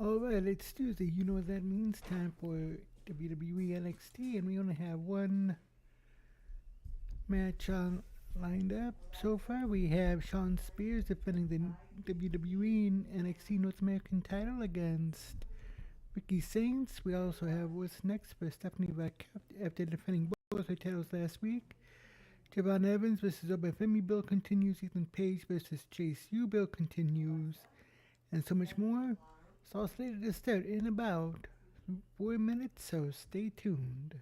Alright, it's Tuesday. You know what that means. Time for WWE NXT, and we only have one match on lined up. So far, we have Shawn Spears defending the WWE NXT North American title against Ricky Saints. We also have what's next for Stephanie Raquel after defending both her titles last week. Javon Evans versus Oba Femi. Bill continues. Ethan Page versus Chase U. Bill continues. And so much more. It's all slated to start in about 4 minutes, so stay tuned.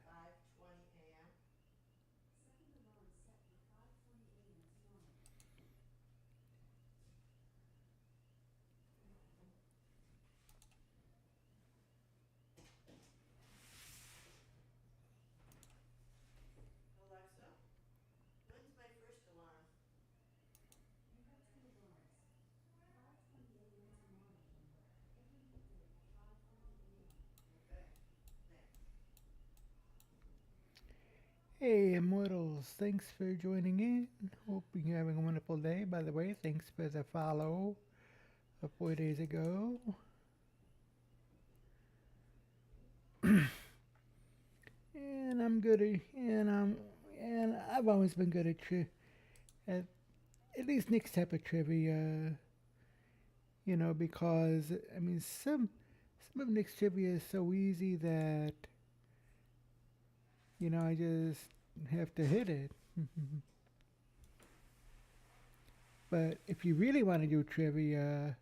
Hey, Immortals, thanks for joining in. Hope you're having a wonderful day. By the way, thanks for the follow of 4 days ago. And I'm good and I've always been good at least Nick's type of trivia. Because I mean some of Nick's trivia is so easy that I just have to hit it. But if you really want to do trivia,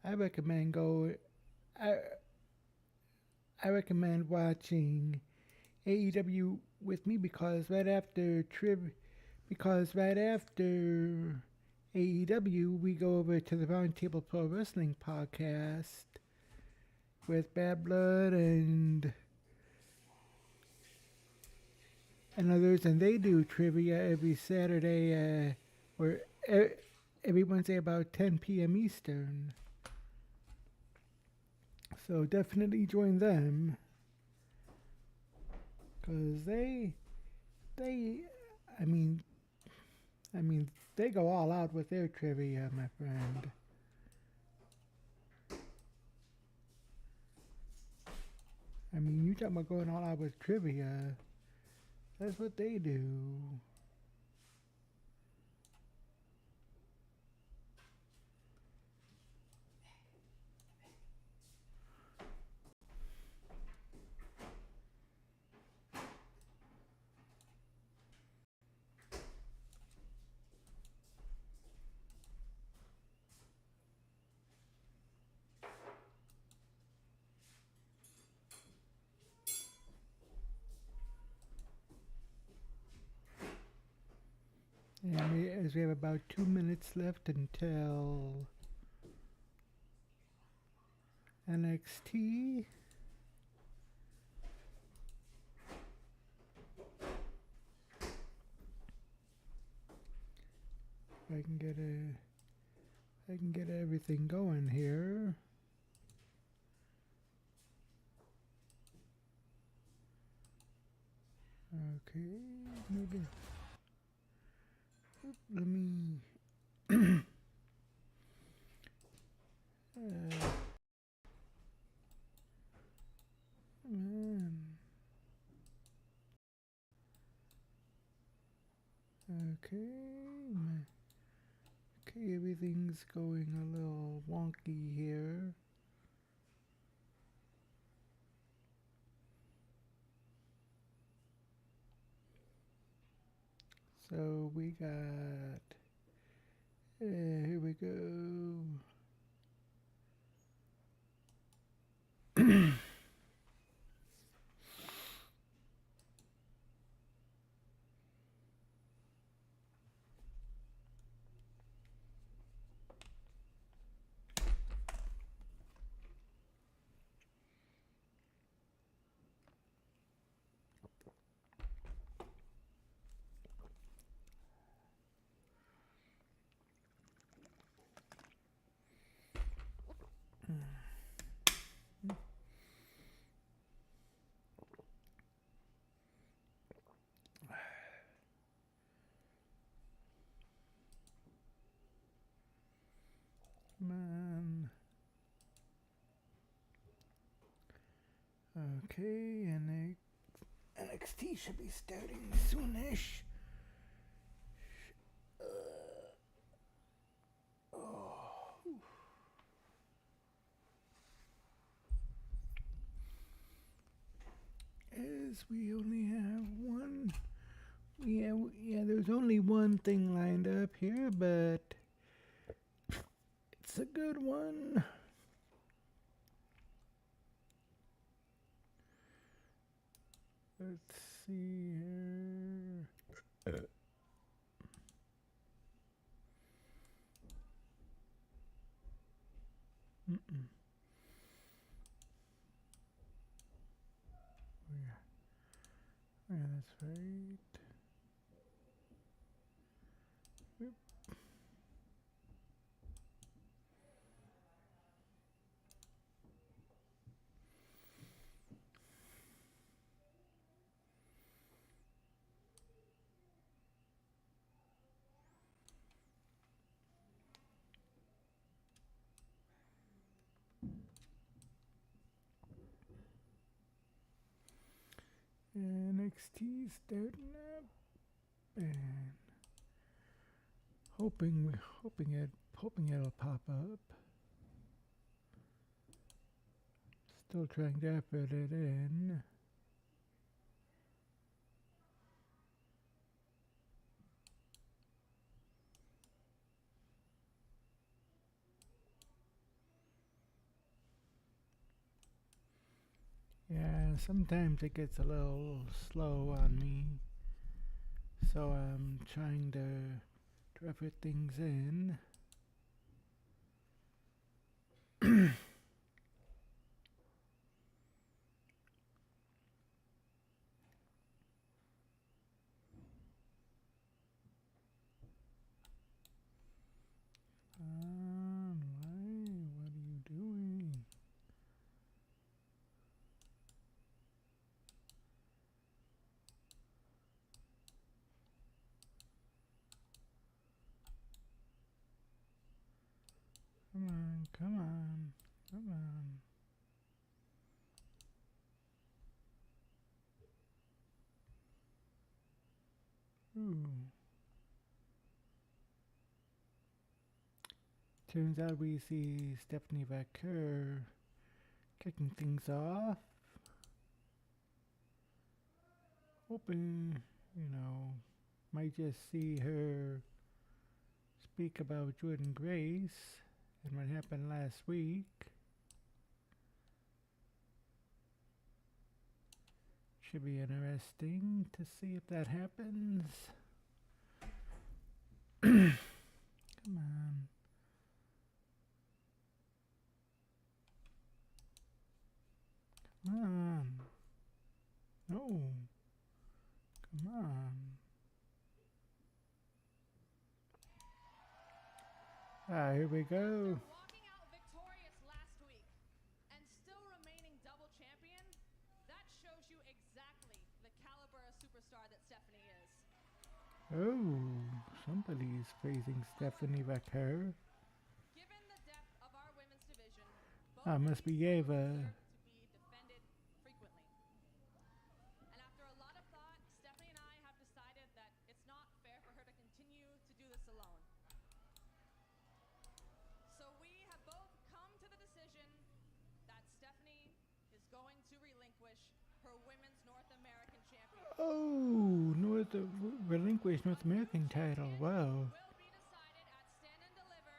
I recommend go. I I recommend watching AEW with me because right after AEW we go over to the Roundtable Pro Wrestling podcast with Bad Blood and others, and they do trivia every Saturday or every Wednesday about 10 p.m. Eastern. So definitely join them, cause they, I mean, I mean, they go all out with their trivia, my friend. I mean, you talking about going all out with trivia? That's what they do. And as we have about 2 minutes left until NXT. I can get everything going here. Okay, maybe. Let me. Man. Okay. Okay, everything's going a little wonky here. So we got. Here we go. Man. Okay, and NXT should be starting soonish. As we only have one. Yeah, there's only one thing lined up here, but it's a good one. Let's see here. Mm-mm. Yeah, that's right. Yep. NXT starting up, and hoping it'll pop up. Still trying to put it in. Yeah, sometimes it gets a little slow on me, so I'm trying to put things in. Why? What are you doing? Come on, come on, come on. Ooh. Turns out we see Stephanie Vaquer kicking things off. Hoping, might just see her speak about Jordan Grace and what happened last week. Should be interesting to see if that happens. Come on. Come on. No. Come on. Here we go. Walking out victorious last week and still remaining double champion, that shows you exactly the caliber of superstar that Stephanie is. Oh, somebody's praising Stephanie Vaquer. Given the depth of our women's division, both Must be Ava. to be defended frequently. And after a lot of thought, Stephanie and I have decided that it's not fair for her to continue to do this alone. So we have both come to the decision that Stephanie is going to relinquish her women's North American championship. Oh, relinquish North American title. Wow. Will be decided at Stand and Deliver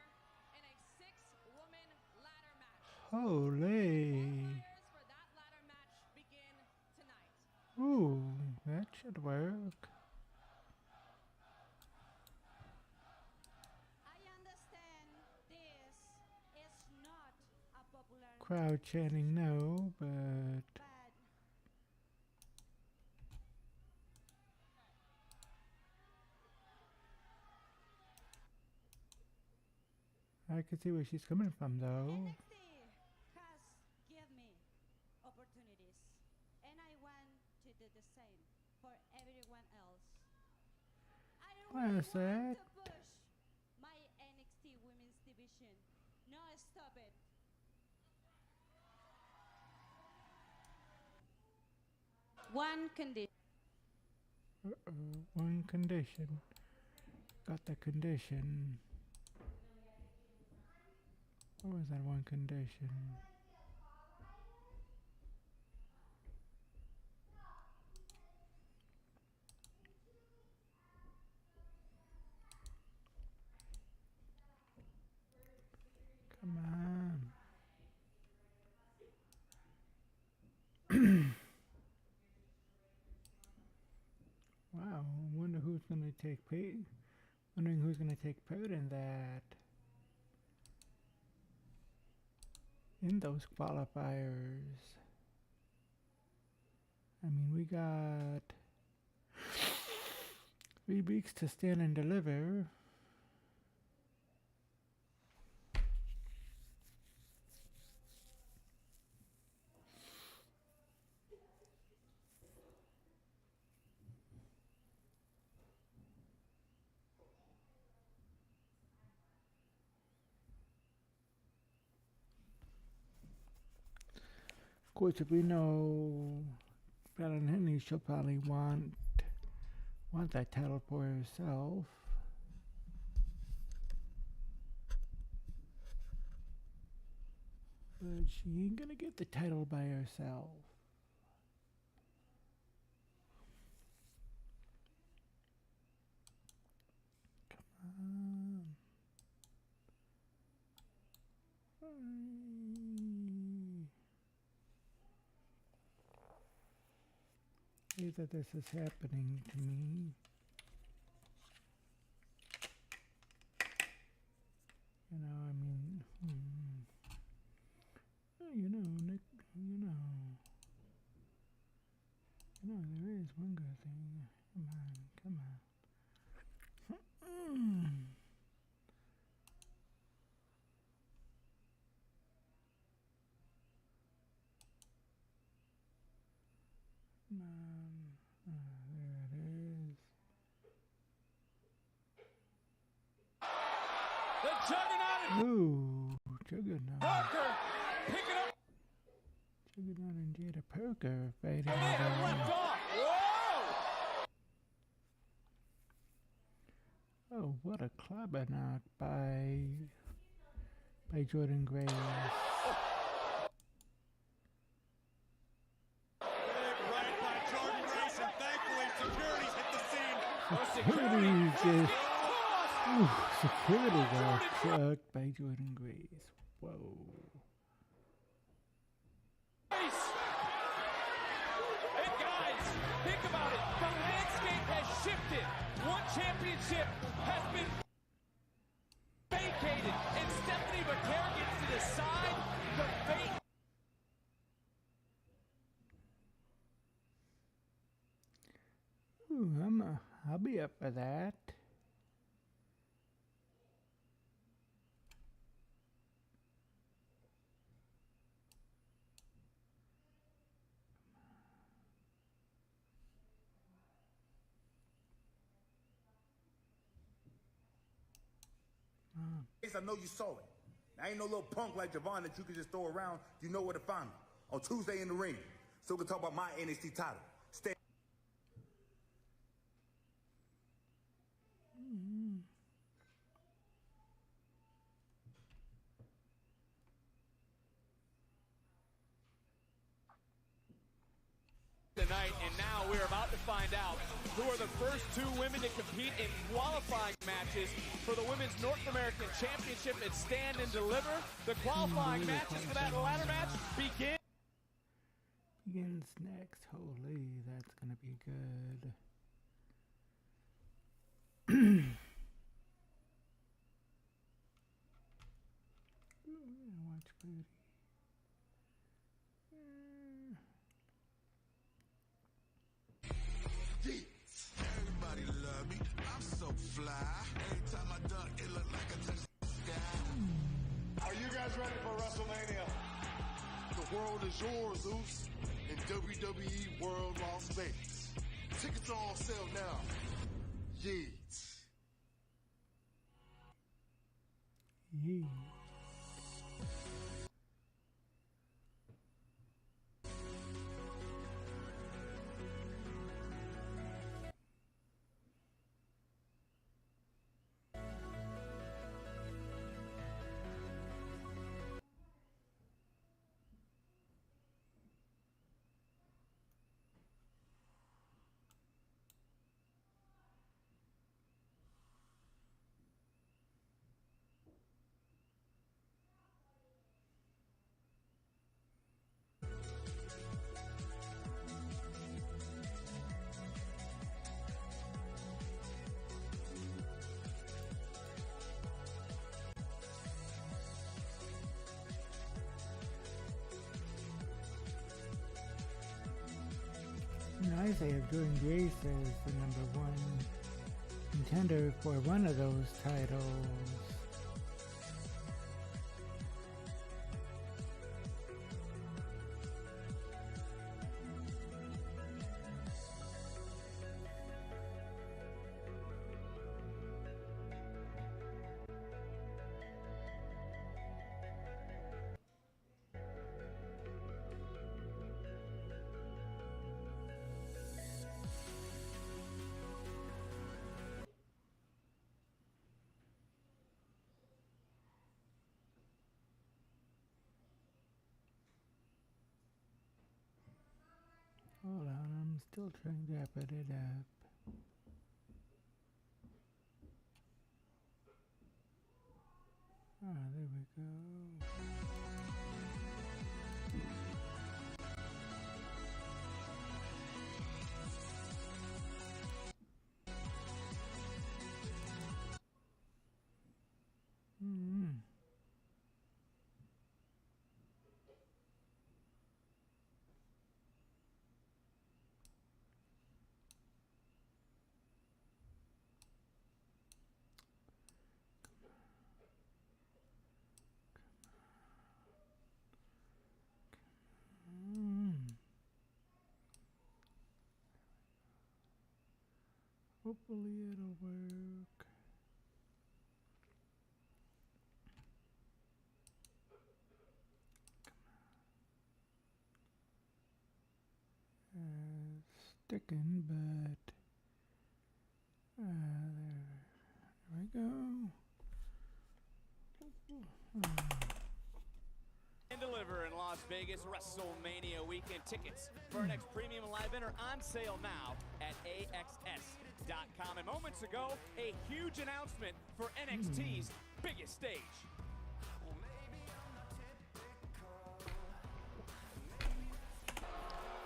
in a 6-woman ladder match. Holy. Qualifiers for that ladder match begin tonight. Ooh, that should work. I understand this is not a popular Crowd chanting no, but but I can see where she's coming from though. NXT has given me opportunities and I want to do the same for everyone else. I really want Classic. to push my NXT women's division. No, stop it. one condition. One condition. Got the condition. What was that one condition? Come on. Wow, wonder who's gonna take part. Wondering who's gonna take part in that. In those qualifiers. I mean, we got 3 weeks to stand and deliver. Of course, if we know Fallon Henley, she'll probably want that title for herself. But she ain't gonna get the title by herself. Come on. Hate that this is happening to me. You know, I mean, you know, Nick, there is one good thing. Come on. There it is. The Juggernaut. Ooh, Juggernaut. Parker, pick it up. Juggernaut and Jada Parker fighting. And they have left off. Whoa! Oh, what a clobber knock by Jordan Grace. Right by Jordan Grace, and thankfully security's hit the scene. Security got chucked by Jordan Grace. Whoa. And guys, think about it. The landscape has shifted. One championship has been vacated, and Stephanie McCare gets to decide the fate. Ooh, I'll be up for that. I know you saw it. I ain't no little punk like Javon that you can just throw around. You know where to find me. On Tuesday in the ring. So we can talk about my NXT title. Stay. Tonight, and now we're about to find out who are the first 2 women to compete in qualifying matches for the Women's North American Championship at Stand and Deliver. The qualifying matches for that ladder match begins next. Holy, that's gonna be good. Watch booty. Everybody love me. I'm so fly. Every time I dunk, it look like I touch the sky. Are you guys ready for WrestleMania? The world is yours, Zeus, in WWE World Las Vegas. Tickets are on sale now. Yeets. Yeah. I say if Jordan Grace is the number one contender for one of those titles. Hold on, I'm still trying to put it up. Ah, there we go. Mm-hmm. Hopefully it'll work. Sticking, but there we go. And deliver in Las Vegas WrestleMania weekend. Tickets for our next premium live event are on sale now at AXS.com. And moments ago, a huge announcement for NXT's biggest stage.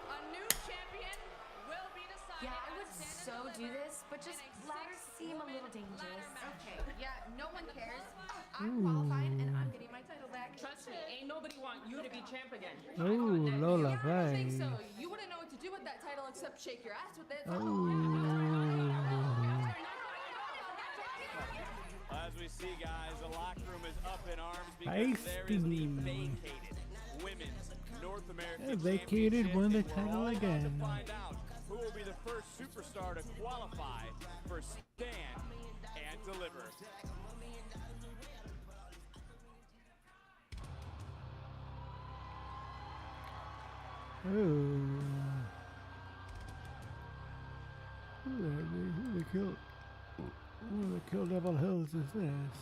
A new champion will be decided. Yeah, I would so do this, but just ladders seem a little dangerous. Okay, yeah, no one cares. I'm qualified and I'm getting my title back. Trust me, ain't nobody want you to be champ again. Oh, Lola, I don't think right. so. You wouldn't know what to do with that title except shake your ass with it. As we see, guys, the locker room is up in arms because there is the vacated Women's North American Vacated, Championship. won the And we're title all about again. to find out who will be the first superstar to qualify for Stand and Deliver. Oh. Who the Kill Devil Hills is this?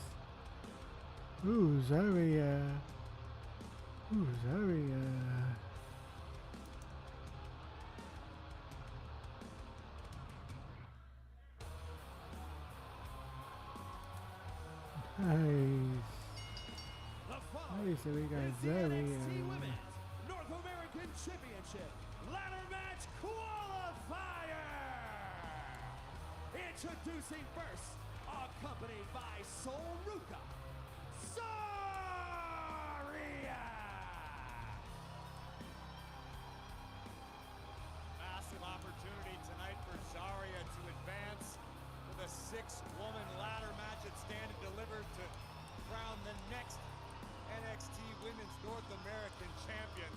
Ooh, Zarya. Ooh, Zarya. Nice. Nice, so we got Zarya. North American Championship ladder match qualifier. Introducing first, accompanied by Sol Ruka, Zarya. Massive opportunity tonight for Zarya to advance with a 6-woman ladder match at Stand and Deliver to crown the next NXT Women's North American Champion.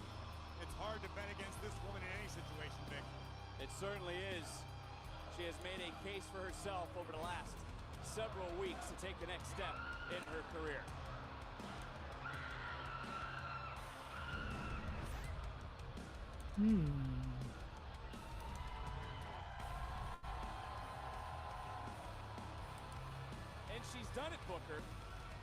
It's hard to bet against this woman in any situation, Vic. It certainly is. She has made a case for herself over the last several weeks to take the next step in her career. And she's done it, Booker,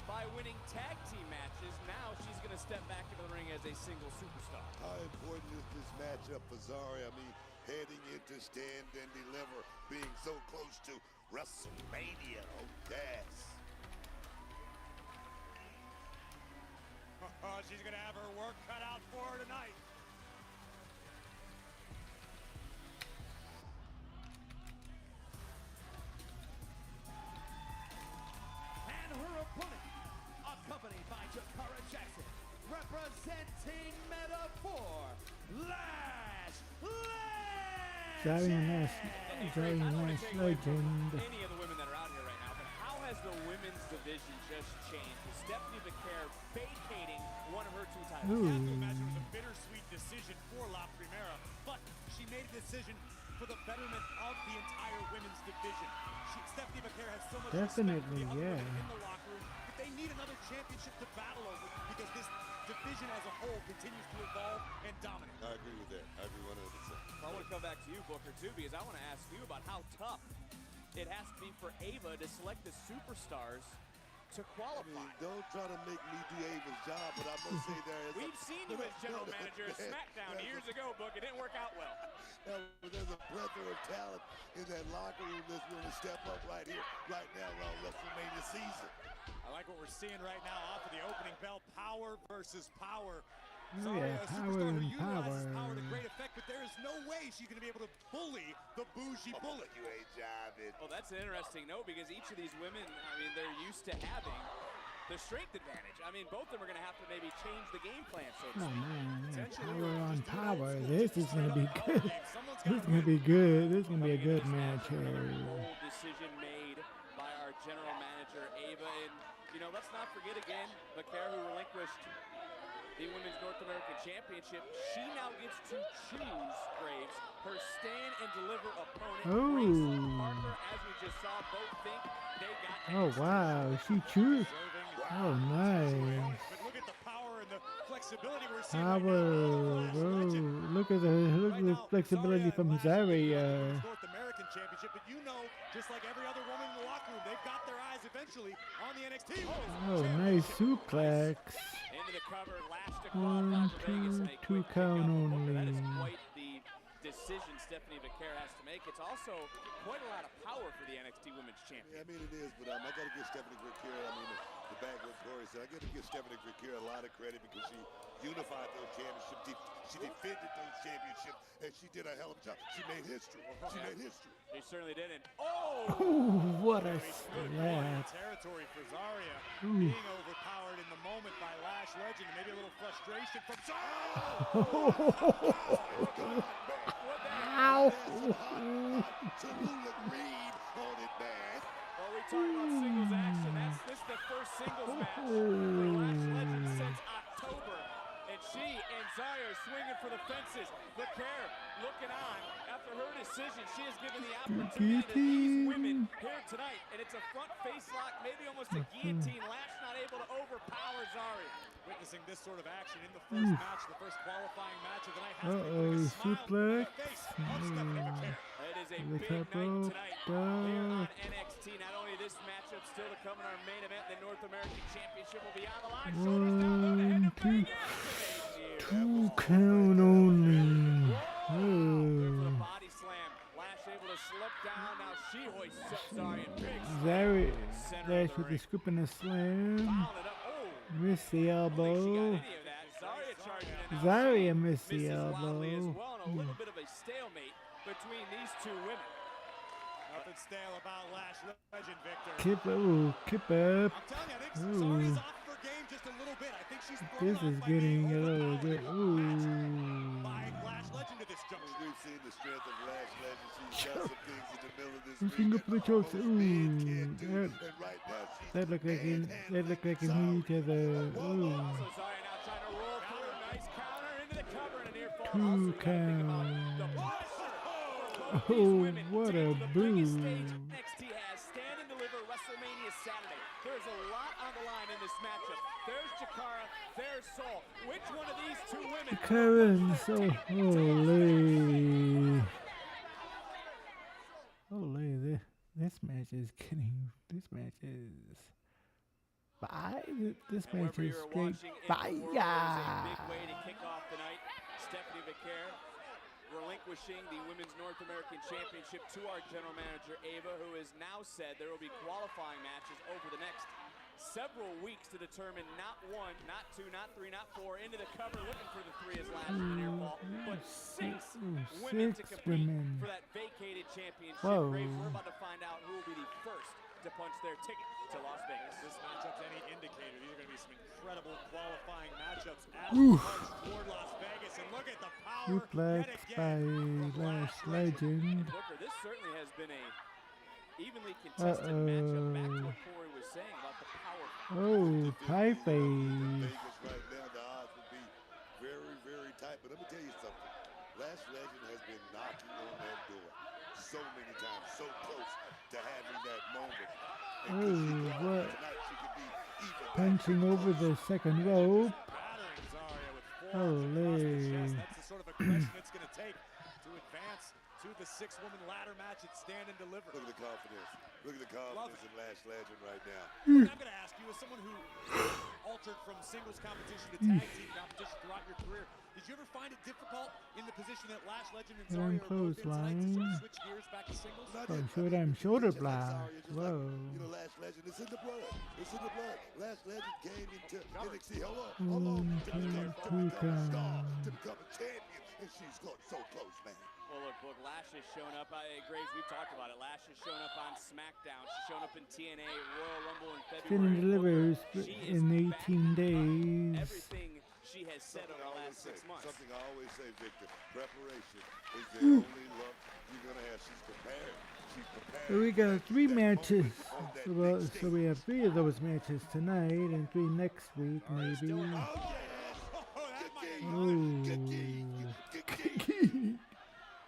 by winning tag team matches. Now she's going to step back into the ring as a single superstar. How important is this matchup for Zarya? I mean, heading into Stand and Deliver, being so close to WrestleMania. Oh, yes. She's going to have her work cut out for her tonight. And her opponent, accompanied by Jakara Jackson, representing Metaphor, Lash Land. Zion Lash Greg, I don't want to take away from Legend. any of the women that are out here right now, but how has the women's division just changed? With Stephanie McCare vacating one of her 2 titles. Ooh. You have to imagine it was a bittersweet decision for La Primera, but she made a decision for the betterment of the entire women's division. Stephanie McCare has so much Definitely, respect for the other yeah. women in the locker room, but they need another championship to battle over because this division as a whole continues to evolve and dominate. I agree with that. I agree 100%. I want to come back to you, Booker, too, because I want to ask you about how tough it has to be for Ava to select the superstars to qualify. I mean, don't try to make me do Ava's job, but I must say there is. We've seen you as general manager of SmackDown years ago, Book. It didn't work out well. But there's a plethora of talent in that locker room that's willing to step up right here, right now, around WrestleMania season. I like what we're seeing right now off of the opening bell. Power versus power. Oh yeah, a power superstar who and utilizes power. power to great effect, but there is no way she's going to be able to bully the bougie bullet. You ain't jiving. Well, that's an interesting note because each of these women, I mean, they're used to having the strength advantage. I mean, both of them are going to have to maybe change the game plan, so to Oh speak. man, yeah, power on power. This is gonna be good. This is gonna be good. This is gonna be a good match here. Bold decision made by our general manager, Ava. And, you know, let's not forget again, McCare, who relinquished the Women's North American Championship. She now gets to choose, Graves, her stand and deliver opponent. Grace Parker, as we just saw, both think they got Oh wow, she chose. Oh nice. But look at the power and the flexibility we're seeing Power. right now. Whoa. Look at the flexibility from Zaria. North American Championship, but you know, just like every other woman in the locker room, they've got their eyes eventually on the NXT Oh Women's nice suplex. into the cover, lashed across 1, Roger Vegas, 2, and a 2 quick count pickup. Booker, that is only. quite the decision Stephanie McCare has to make. It's also quite a lot of power for the NXT Women's Champion. Yeah, I mean, it is, but I got to give Stephanie McCare, I mean, the back what Corey said, I got to give Stephanie McCare a lot of credit because she unified those championships. She defended those championships, and she did a hell of a job. She made history. She made history. They certainly did. And Oh, what a slap. Territory for Zaria, Ooh. being overpowered in the moment by Lash Legend, and maybe a little frustration from Zaria. Ow. Tallulah Reed on it, man. well, we talk about singles action. This is the first singles match for Lash Legend since October. And she and Zaria are swinging for the fences. McCare looking on. After her decision, she has given the opportunity to these women here tonight. And it's a front face lock, maybe almost a guillotine. Lash not able to overpower Zaria. Witnessing this sort of action in the first match, the first qualifying match of the night, has to bring Uh-oh, a smile to suplex. the face of Stephanie McCare. It is a The big top night rope, tonight here on duck. NXT. Not only this matchup still to come in our main event, the North American Championship will be on the line. Shoulders down low to head to bring it Two count only. for the Oh. body slam. Lash able to slip down. Now she hoists up Zaria. Big Zaria center dash of the with the ring. scoop and a slam. Fouled it up. Oh, Miss the I don't think she got elbow. any of that. Zaria charging in. Now Zaria she missed the misses wildly as elbow. well, and a little bit of a stalemate between these two women. Nothing stale about Lash Legend, Victor. Kip, ooh, kip up. I'm telling you, I think Ooh. Zaria's off her game just a little bit. I think she's thrown This off is by getting being a little overpowered bit. in the match Ooh. by Lash Legend at this juncture. We've seen the strength of Lash Legend. She's done some things in the middle of this Finger ring for the that chokes. most men Ooh. can't do. That, And right now, she's that look like it. That look like it hit each other. Ooh. So Zaria now trying to roll through. Nice counter into the cover and a near fall. Two Also, you gotta think about the count. pressure for both Oh, these women what to a get to the biggest boo. stage NXT has. Stand and deliver WrestleMania Saturday. There's a lot on the line in this matchup. There's Jakara, there's Sol. Which one of these two women? Karen, so holy. Holy, this match is getting. This match is. Bye. This And match wherever is you're straight watching in the fire. world, there's a big way to kick off the night. Stephanie McCare relinquishing the Women's North American Championship to our general manager, Ava, who has now said there will be qualifying matches over the next several weeks to determine not one, not two, not three, not four, into the cover, looking for the three as last in the near fall, but six women to compete for that vacated championship. Whoa. Graves, we're about to find out who will be the first to punch their ticket to Las Vegas. This matchup's any indicator. These are going to be some incredible qualifying matchups as we march toward Las Vegas and look at the power Suplex yet by again from Lash Legend. Booker, this certainly has been a evenly contested matchup. Back to what Corey was saying about the power. Oh, pie face. Vegas right now, the odds would be very, very tight. But let me tell you something. Lash Legend has been knocking on that door so many times, so close to having that moment. And could she go out what? tonight, she could be even Punching over the second rope. battering Zarya with forearms across the Holy. chest. That's the sort of aggression it's going to take to advance to the six-woman ladder match at Stand and Deliver. Look at the confidence. Look at the confidence in Lash Legend right now. Look, I'm going to ask you, as someone who altered from singles competition to tag team competition throughout your career, did you ever find it difficult in the position that Lash Legend and Zarya are both in tonight to sort of switch gears back to singles? Showtime shoulder block. Whoa. You know, Lash Legend, it's in the blood. It's in the blood. Lash Legend came into NXT. Hold on. To become a star, to become a champion. And she's so close, man. Well, look, Lash has shown up. Graves, we've talked about it. Lash has shown up on SmackDown. She's shown up in TNA, Royal Rumble in February. Stand and Delivers in 18 days. Everything she has said over the last 6 months. Something I always say, Victor, preparation is the only luck you're going to have. She's prepared. She's prepared. So we got 3 matches. So we have 3 of those matches tonight and 3 next week, maybe.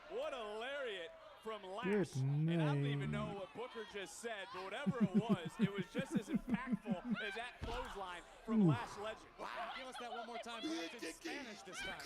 What a lariat from Lash. Good And I don't night. even know what Booker just said, but whatever it was just as impactful as that clothesline from Lash Legend. Wow. Give us that one more time. Perhaps in Spanish this time.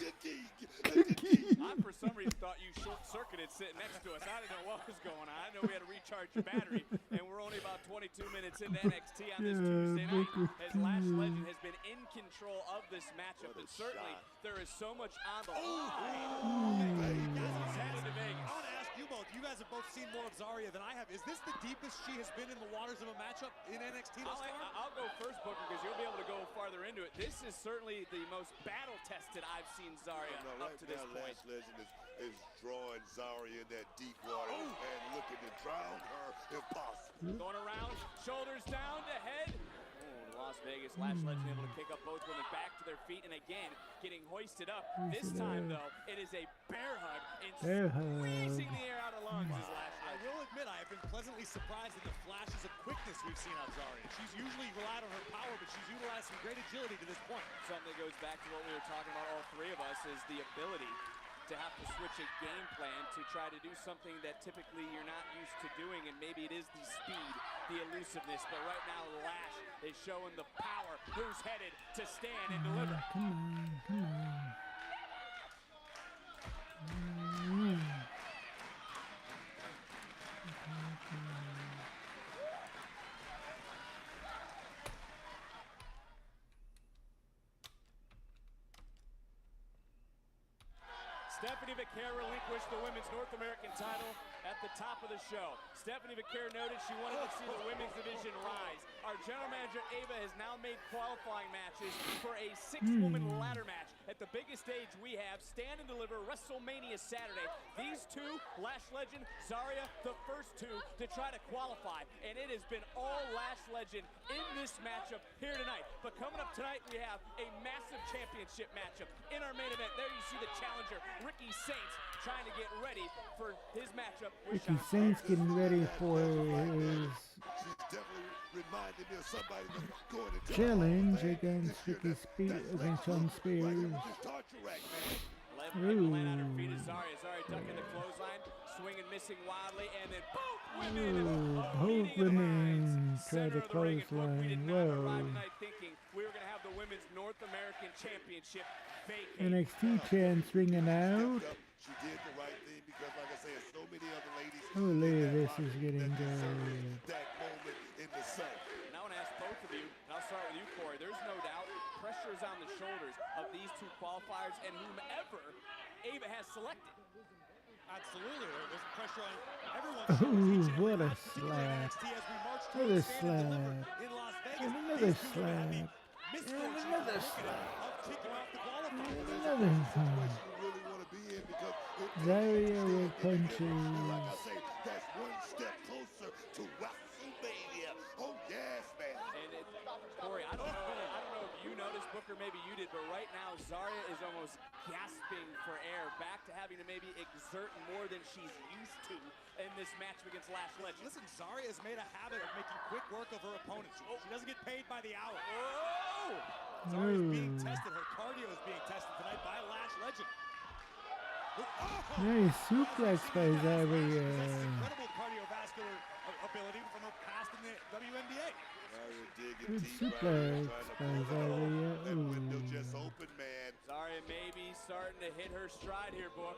I, for some reason, thought you short-circuited sitting next to us. I didn't know what was going on. I know we had to recharge your battery, and we're only about 22 minutes into NXT on this Tuesday night, as Lash Legend has been in control of this matchup, and certainly there is so much on the line. He's headed to Vegas. I want to ask you both. You guys have both seen more of Zarya than I have. Is this the deepest she has been in the waters of a matchup in NXT thus far? I'll go first, Booker, because you'll be able to go farther into it. This is certainly the most battle-tested I've seen Zarya up to this point. Lash Legend is drawing Zarya in that deep water and looking to drown her if possible. Going around, shoulders down to head. Las Vegas, Lash Legend able to kick up both women back to their feet, and again, getting hoisted up. This time, though, it is a bear hug and squeezing the air out of lungs is Lash I Legend. will admit I have been pleasantly surprised at the flashes of quickness we've seen on Zarya. She's usually relied on her power, but she's utilized some great agility to this point. Something that goes back to what we were talking about, all 3 of us, is the ability to have to switch a game plan to try to do something that typically you're not used to doing, and maybe it is the speed, the elusiveness, but right now Lash is showing the power. Who's headed to Stand and Deliver? Come on. Stephanie Vaquer relinquished the Women's North American title at the top of the show. Stephanie Vaquer noted she wanted to see the women's division rise. Our general manager, Ava, has now made qualifying matches for a 6-woman ladder match at the biggest stage we have, Stand and Deliver, WrestleMania Saturday. These 2, Lash Legend, Zarya, the first 2 to try to qualify. And it has been all Lash Legend in this matchup here tonight. But coming up tonight, we have a massive championship matchup. In our main event, there you see the challenger, Ricky Saints, trying to get ready for his matchup with Ricky Sean Saints Spears. getting ready for his challenge against Sean Spears. Level land on her feet is Zarya. Zarya ducking the clothesline, swinging, missing wildly, and then both women Try to clothesline. We did not arrive Whoa. tonight thinking we were going to have the Women's North American Championship vacate. NXT chance ringing out. She did the right thing because, like I said, so many other ladies. Holy, this is getting good. That moment in the sun. And I want to ask both of you, and I'll start with you, Corey. There's no doubt pressure is on the shoulders of these 2 qualifiers and whomever Ava has selected. Absolutely. There's pressure on everyone's Oh, shoulders each and what every a night, particularly in slap. NXT as we march What a towards Stand and Deliver slap. in Las Vegas. And another These 2 women have the slap. misfortune And another of slap. kicking off the qualifiers. Another time. Zarya with punches. Like I say, that's one step closer to WrestleMania. Oh yes, man. And Corey, I don't know if you know noticed, Booker, maybe you did, but right now Zarya is almost gasping for air, back to having to maybe exert more than she's used to in this match against Lash Legend. Listen, Zarya has made a habit of making quick work of her opponents. She doesn't get paid by the hour. Oh! Zarya is being tested. Her cardio is being tested tonight by Lash Legend. Nice suplex by Zarya. Incredible cardiovascular ability from her past in the WNBA. Good suplex by Zarya. Window just open, man. Zarya maybe starting to hit her stride here, Book.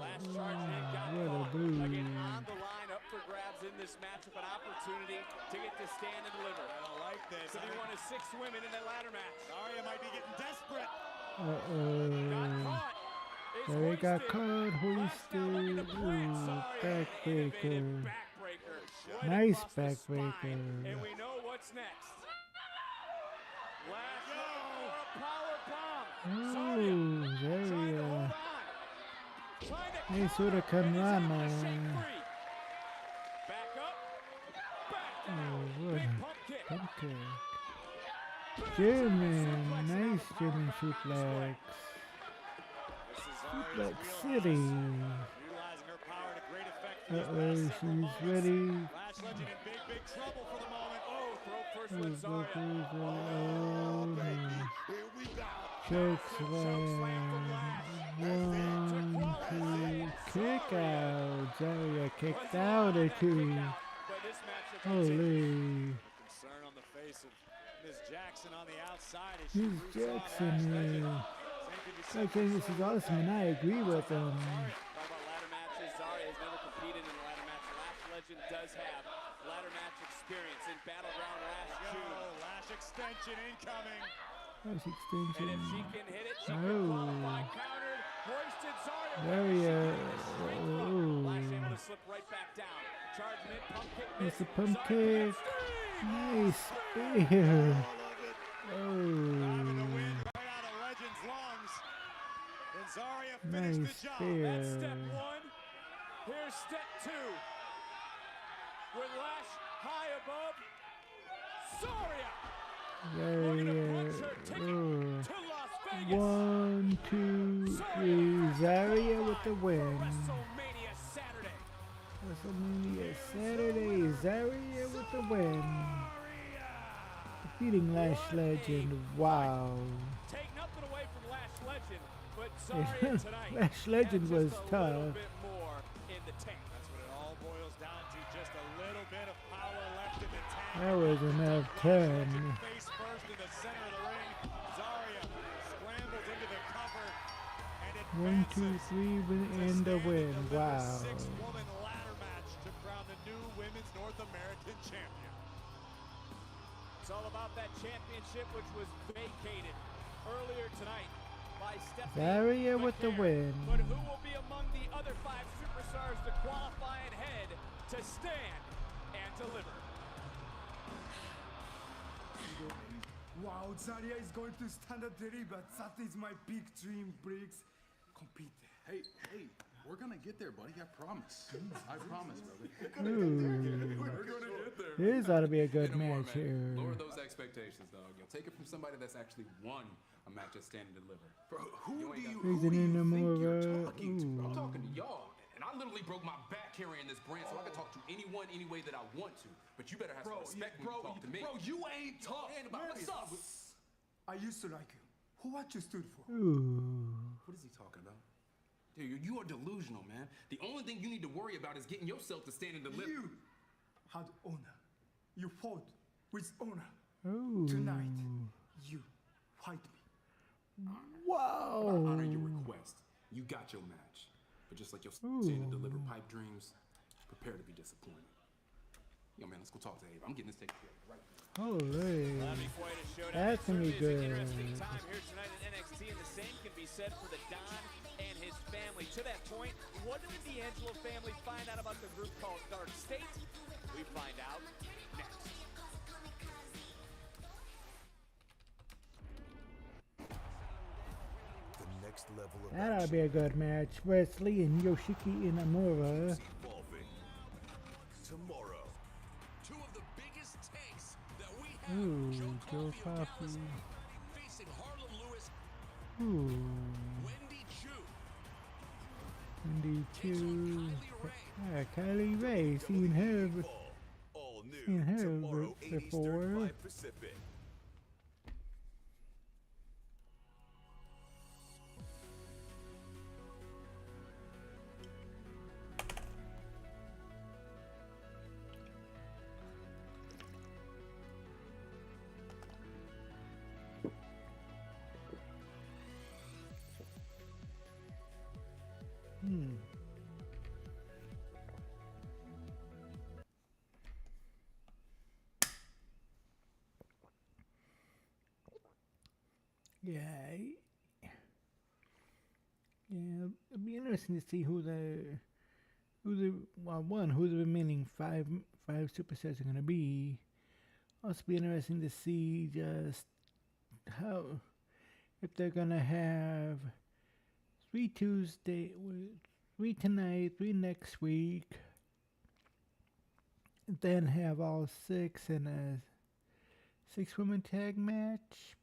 Last What charge hit got a caught. boo. Again, on the line, up for grabs in this matchup, an opportunity to get to stand and deliver. I don't like this. To be one of 6 women in that ladder match. Zarya might be getting desperate. Got caught. Is Zarya got hoisted. caught, hoisted. Backbreaker. Nice backbreaker. And we know what's next. Last for a power bomb. Zarya. Nice Hurricanrana. Back up. Back Oh, down. what Big a pump kick. pump kick. German. Nice German suplex. Suplex City. Utilizing her power to great effect. She's ready. Lash Legend in big trouble for the moment. Oh, throw first with Zarya. Here we go. Choke slam. 1, 2, kick out. Zarya kicked out at 2. But this matchup Holy. concern on the face of Ms. Jackson on the outside as Ms. Jackson. I think this is awesome, and I agree with them. Talk about ladder matches. Zarya has never competed in a ladder match. Lash Legend does have ladder match experience in Battleground last June. Lash extension incoming. Nice And extension. if she can hit it, she can qualify. Countered, hoisted Zarya. Zarya. Lash able to slip right back down. Charge mid, pump kick miss. It's a pump Zarya kick. Nice spear. Nice spear. That's step 1. Here's step 2. With Lash high above, Zarya. Looking to punch her ticket to Las Vegas. 1, 2, 3. Zarya with the win. WrestleMania Saturday. WrestleMania Saturday. Zarya with the win. Defeating Lash Legend. Wow. Take nothing away from Lash Legend, but Zarya tonight. Lash Legend was just a tough. little bit more in the tank. That's what it all boils down to. Just a little bit of power left in the tank. That was enough time. Face first in the center of the ring. Zarya scrambles into the cover and 1, 2, 3, and the win. Wow. 6-woman ladder match to crown the new Women's North American Champion. It's all about that championship, which was vacated earlier tonight by Stephanie Zarya with the McCarron. win. But who will be among the other 5 superstars to qualify and head to stand and deliver? Wow, Zarya is going to stand at deliver. That is my big dream, Briggs. Compete. Hey, we're gonna get there, buddy. I promise. I promise, brother. Ooh. We're gonna get there. This ought to be a good match here. Lower those expectations, dog. You'll take it from somebody that's actually won a match at Stand and Deliver. Bro, who do you Reason think in the more, you're talking to? I'm talking to y'all. And I literally broke my back carrying this brand, so I can talk to anyone, any way that I want to. But you better have some respect when you talk to me. Bro, you ain't tough. What's up? I used to like you. Who what you stood for? Ooh. What is he talking about? Dude, you are delusional, man. The only thing you need to worry about is getting yourself to Stand and Deliver. You had honor. You fought with honor. Ooh. Tonight, you fight me. Wow. I honor your request. You got your match. But just like your Stand and Deliver pipe dreams, prepare to be disappointed. Yo, man, let's go talk to Abe. I'm getting this taken care of right now. Holy. That'll be quite a showdown. That's gonna be Certainly is an good. interesting time here tonight at NXT, and the same can be said for the Don and his family. To that point, what did the D'Angelo family find out about the group called Dark State? We find out next. The next level of That ought to be a good match. Wesley and Yoshiki Inamura. evolving. Tomorrow. Two of the biggest tanks that we have. Ooh, Joe Coffey. Ooh. Wendy Chu. Yeah, Kylie Ray. Seen her before. Yeah, yeah. It'll be interesting to see who the remaining five superstars are gonna be. Also, be interesting to see just how if they're gonna have 3 tonight, 3 next week, then have all 6 in a 6-woman tag match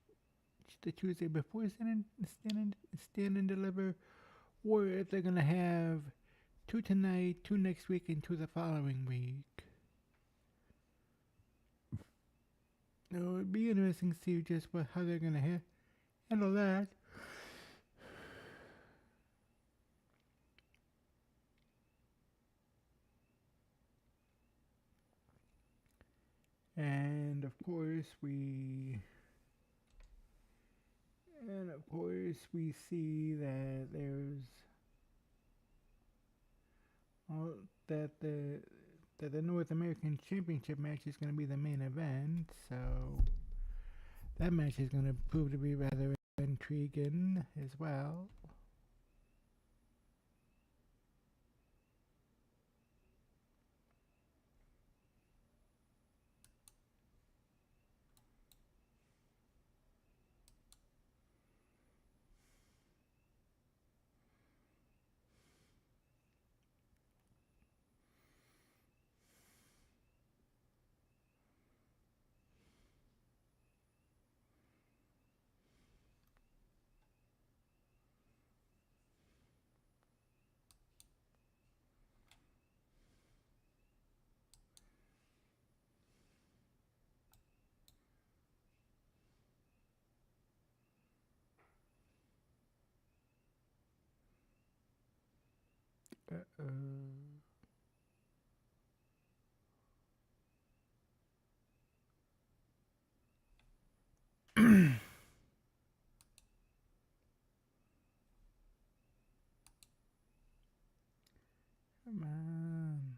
the Tuesday before stand and deliver, or if they're gonna have 2 tonight, 2 next week, and 2 the following week. So it'd be interesting to see just how they're gonna handle that. And of course we see that there's that the North American Championship match is going to be the main event, so that match is going to prove to be rather intriguing as well. Come on.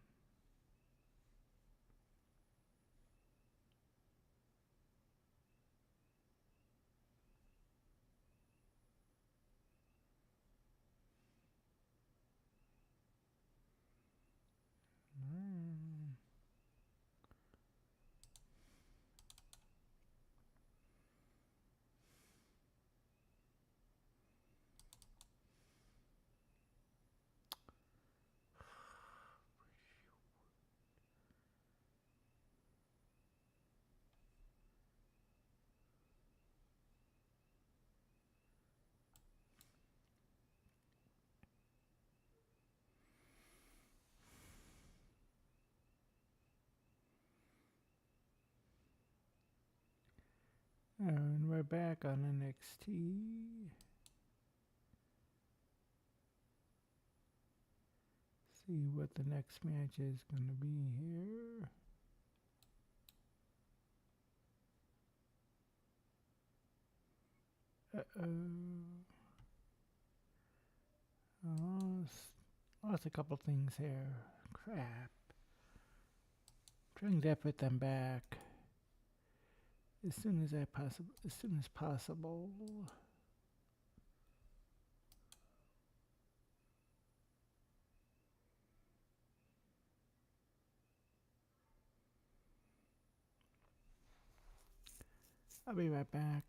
And we're back on NXT. See what the next match is going to be here. Lost a couple things here. Crap. Trying to put them back as soon as possible. I'll be right back.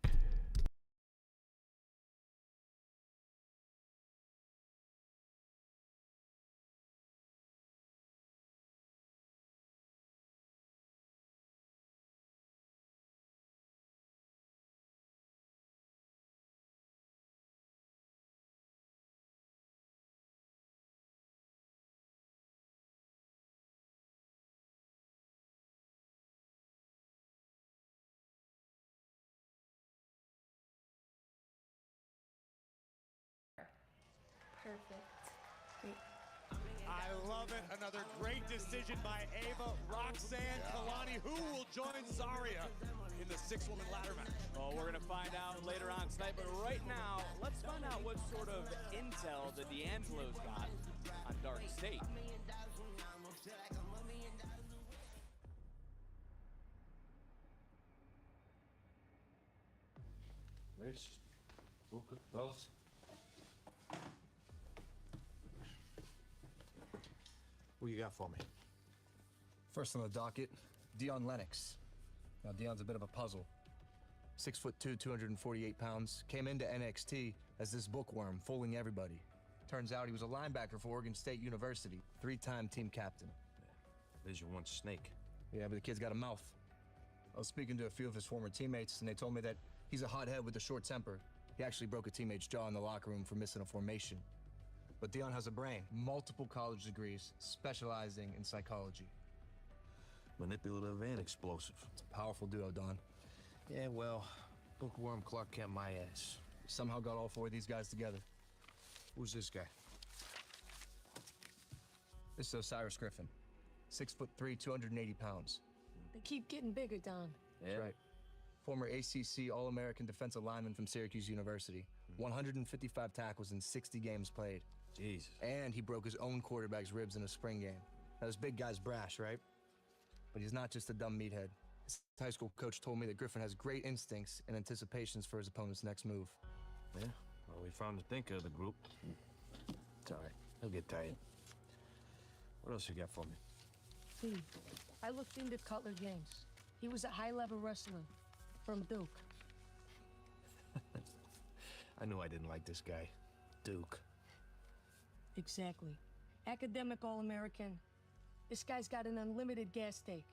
perfect. Great. I love it. Another great decision by Ava. Roxanne Kalani, who will join Zarya in the 6-woman ladder match. Well, we're going to find out later on tonight, but right now, let's find out what sort of intel the D'Angelo's got on Dark State. Where's Wells? What you got for me? First on the docket, Dion Lennox. Now Dion's a bit of a puzzle. 6'2", 248 pounds, came into NXT as this bookworm, fooling everybody. Turns out he was a linebacker for Oregon State University, 3-time team captain. Vision one snake. Yeah, but the kid's got a mouth. I was speaking to a few of his former teammates, and they told me that he's a hothead with a short temper. He actually broke a teammate's jaw in the locker room for missing a formation. But Dion has a brain, multiple college degrees, specializing in psychology. Manipulative and explosive. It's a powerful duo, Don. Yeah, well, bookworm Clark Kent my ass. Somehow got all 4 of these guys together. Who's this guy? This is Osiris Griffin. 6'3", 280 pounds. They keep getting bigger, Don. Yeah. That's right. Former ACC All-American defensive lineman from Syracuse University. 155 tackles in 60 games played. Jesus. And he broke his own quarterback's ribs in a spring game. Now, this big guy's brash, right? But he's not just a dumb meathead. His high school coach told me that Griffin has great instincts and anticipations for his opponent's next move. Yeah, well, we found the thinker of the group. It's all right. He'll get tired. What else you got for me? See, I looked into Cutler James. He was a high-level wrestler from Duke. I knew I didn't like this guy. Duke. Exactly. Academic All-American. This guy's got an unlimited gas tank.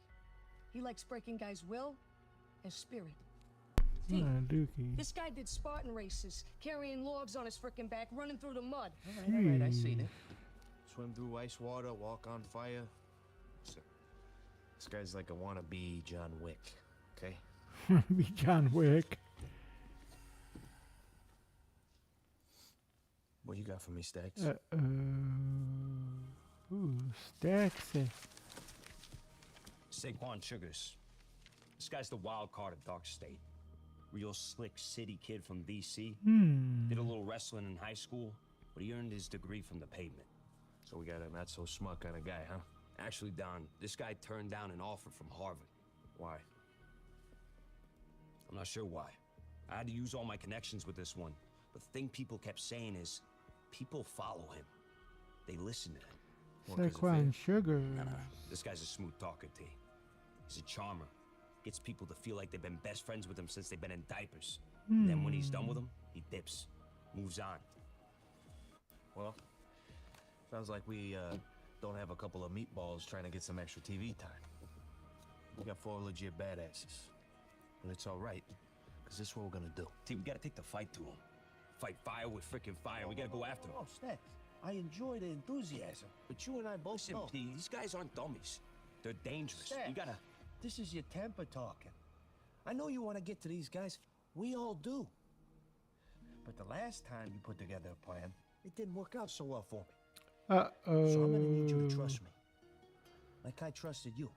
He likes breaking guys' will and spirit. See, Dookie. this guy did Spartan races, carrying logs on his frickin' back, running through the mud. All right, I seen it. Swim through ice water, walk on fire. So, this guy's like a wannabe John Wick, okay? Be John Wick. What you got for me, Stacks? Ooh, Stacks. Saquon Sugars. This guy's the wild card of Dark State. Real slick city kid from DC. Did a little wrestling in high school, but he earned his degree from the pavement. So we got a not so smart kind of guy, huh? Actually, Don, this guy turned down an offer from Harvard. Why? I'm not sure why. I had to use all my connections with this one. But the thing people kept saying is, people follow him. They listen to him. Saquon Sugar. Nah, this guy's a smooth talker, T. He's a charmer. Gets people to feel like they've been best friends with him since they've been in diapers. And then when he's done with them, he dips. Moves on. Well, sounds like we don't have a couple of meatballs trying to get some extra TV time. We got 4 legit badasses. But it's all right, because this is what we're gonna do. T, we gotta take the fight to him. Fight fire with frickin' fire. We gotta go after him. Oh, Stacks, I enjoy the enthusiasm, but you and I both know. T, these guys aren't dummies. They're dangerous. Stacks, You gotta... This is your temper talking. I know you want to get to these guys. We all do. But the last time you put together a plan, it didn't work out so well for me. Uh-oh. So I'm gonna need you to trust me. Like I trusted you.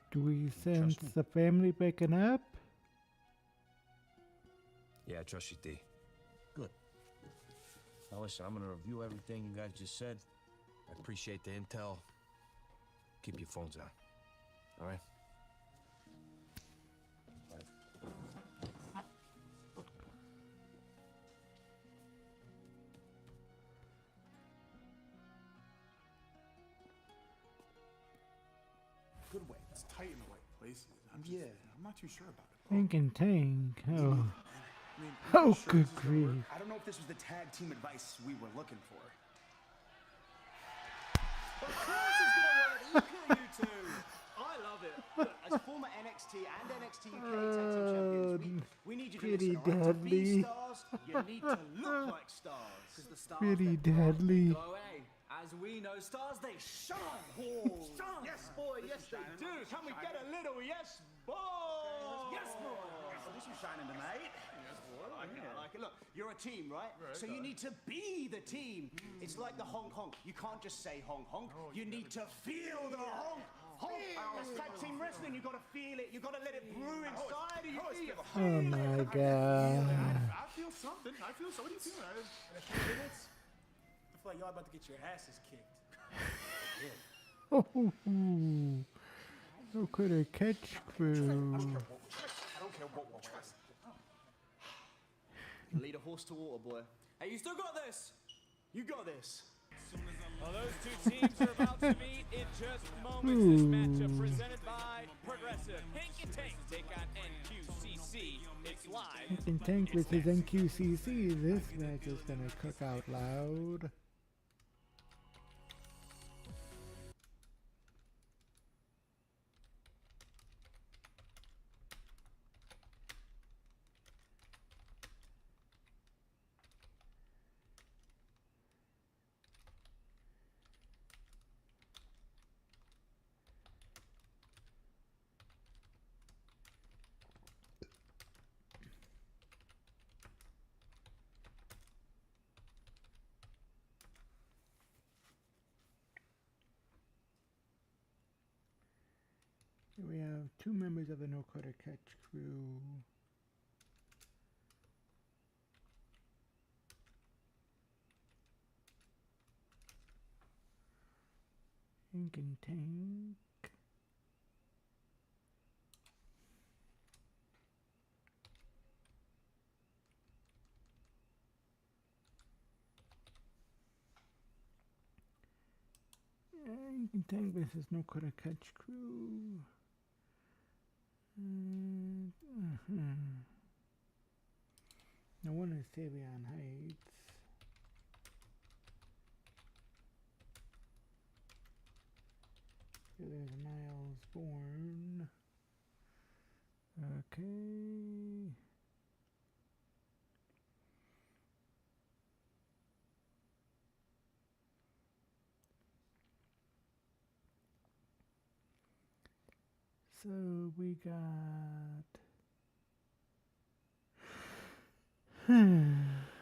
Do we sense the family breaking up? Yeah, I trust you, D. Good. Now listen, I'm gonna review everything you guys just said. I appreciate the intel. Keep your phones on. All right? Good way. It's tight in the right places. I'm not too sure about it. Tank and Tank. Oh. I mean, Oh, sure good this is gonna work. grief. I don't know if this was the tag team advice we were looking for. Of course it's gonna work. Look at you two. I love it. Look, as former NXT and NXT UK tag team champions, we need you to Pretty listen. All right? To be deadly. stars, you need to look like stars. Because the stars Pretty that go up, they deadly. go away. As we know, stars they shine. Shine. Yes, boy. Yes, they do. Can we get a little yes, boy? Yes, boy. So this was shining tonight. I like it. Look, you're a team, right? So you need to be the team. It's like the honk honk. You can't just say honk honk. You need to feel the honk honk. That's tag team wrestling. You gotta feel it. You gotta let it brew inside of you. Oh my god. I feel something. I feel so. What do you feel? In a few minutes, I feel like y'all about to get your asses kicked. Look at a catch crew. I don't care what one. Lead a horse to water, boy. Hey, you still got this. You got this. Well, those two teams are about to meet in just moments. This matchup presented by Progressive. Hank and Tank take on NQCC. It's live. Hank and Tank versus NQCC. This match is gonna cook out loud. Here we have two members of the No Quarter Catch crew. Hank and Tank. Hank and Tank versus No Quarter Catch crew. No one is Savion Heights. Here there's Miles Bourne. Okay. So we got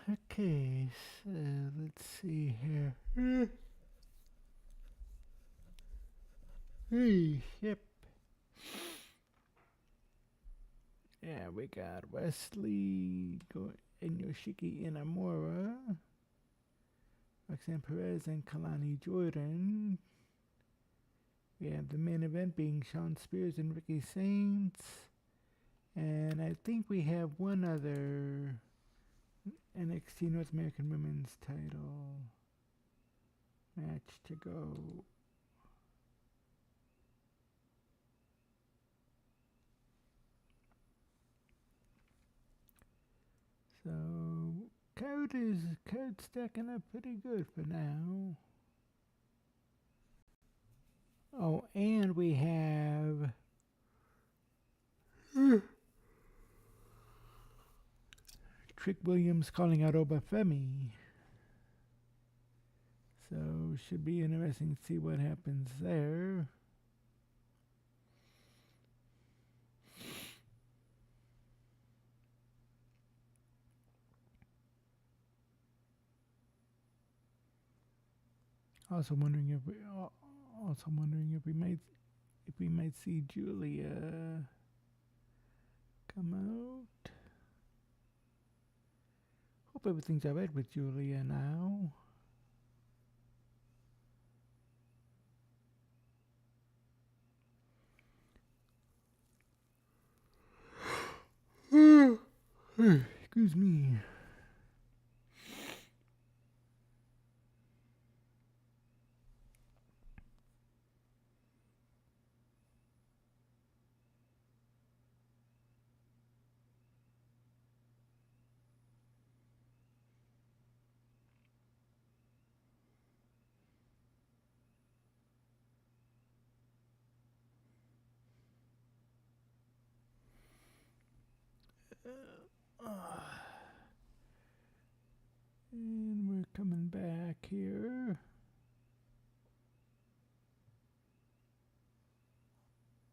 okay, so let's see here. Hey, yep. Yeah, we got Wesley and Yoshiki Inamura, Roxanne Perez and Kalani Jordan. We have the main event being Sean Spears and Ricky Saints. And I think we have one other NXT North American Women's title match to go. So card stacking up pretty good for now. Oh, and we have Trick Williams calling out Obafemi. So should be interesting to see what happens there. Also wondering if we might see Julia come out. Hope everything's alright with Julia now. Excuse me. And we're coming back here.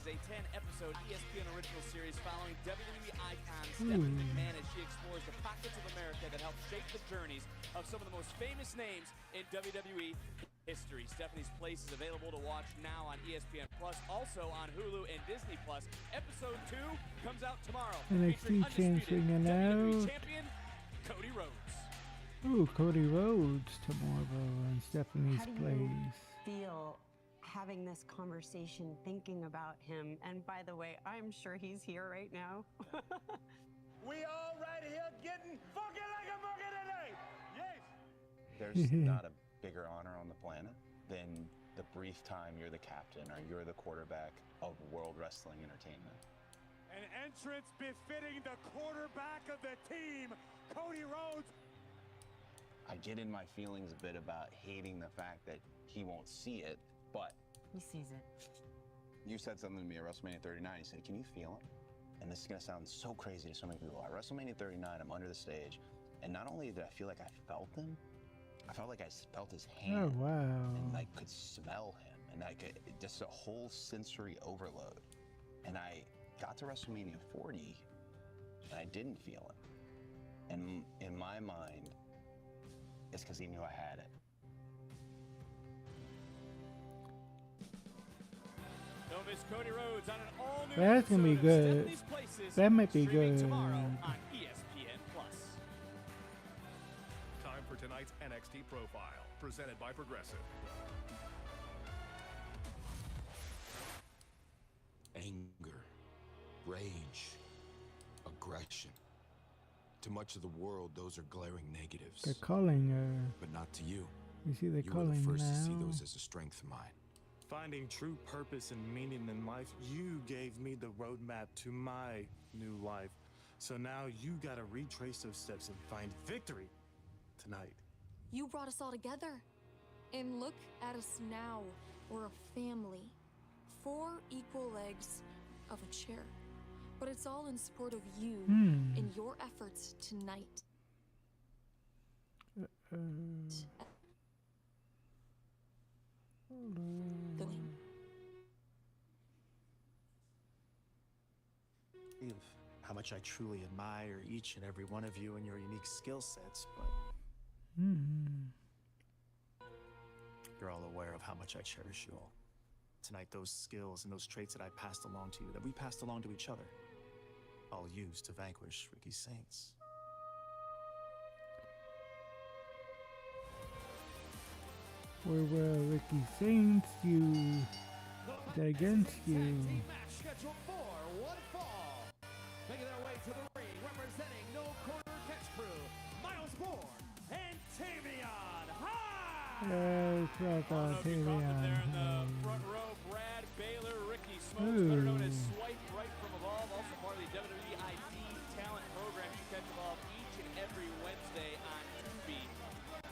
A 10-episode episode ESPN original series following WWE icon Stephanie McMahon as she explores the pockets of America that helped shape the journeys of some of the most famous names in WWE history. Stephanie's Place is available to watch now on ESPN Plus, also on Hulu and Disney Plus. Episode 2 comes out tomorrow. NXT championing WWE out. champion Cody Rhodes. Ooh, Cody Rhodes tomorrow on Stephanie's How do you Place. feel having this conversation, thinking about him? And by the way, I'm sure he's here right now. We all right here getting funky like a monkey today. Yes. There's not a bigger honor on the planet than the brief time you're the captain or you're the quarterback of World Wrestling Entertainment. An entrance befitting the quarterback of the team, Cody Rhodes. I get in my feelings a bit about hating the fact that he won't see it, but He sees it. you said something to me at WrestleMania 39. You said, "Can you feel him?" And this is gonna sound so crazy to so many people. At WrestleMania 39, I'm under the stage, and not only did I feel like I felt him, I felt like I felt his hand. Oh, wow. And I could smell him, and I could just a whole sensory overload. And I got to WrestleMania 40, and I didn't feel him. And in my mind, it's because he knew I had it. Don't miss Cody Rhodes on an all-new That's gonna be episode of good. Stephanie's Places, That might be streaming good. tomorrow on ESPN Plus. Time for tonight's NXT profile, presented by Progressive. Anger, rage, aggression. To much of the world, those are glaring negatives. They're calling her. But not to you. You see, they're You were calling the first to see now. those as a strength of mine. Finding true purpose and meaning in life, you gave me the roadmap to my new life. So now you gotta retrace those steps and find victory tonight. You brought us all together. And look at us now. We're a family. 4 equal legs of a chair. But it's all in support of you and your efforts tonight. Of how much I truly admire each and every one of you and your unique skill sets, but you're all aware of how much I cherish you all. Tonight, those skills and those traits that I passed along to you, that we passed along to each other, I'll use to vanquish Ricky Saints. Where will Ricky Saints use that against you? Match scheduled for one fall. Making their way to the ring, representing No Corner Catch Crew, Miles Bourne and Tavion High. Yes, that's on TV on There in the front row, Brad Baylor, Ricky Smokes, better known as Swipe Right from Evolve, also part of the WWE ID talent program. You catch Evolve each and every Wednesday on Tubi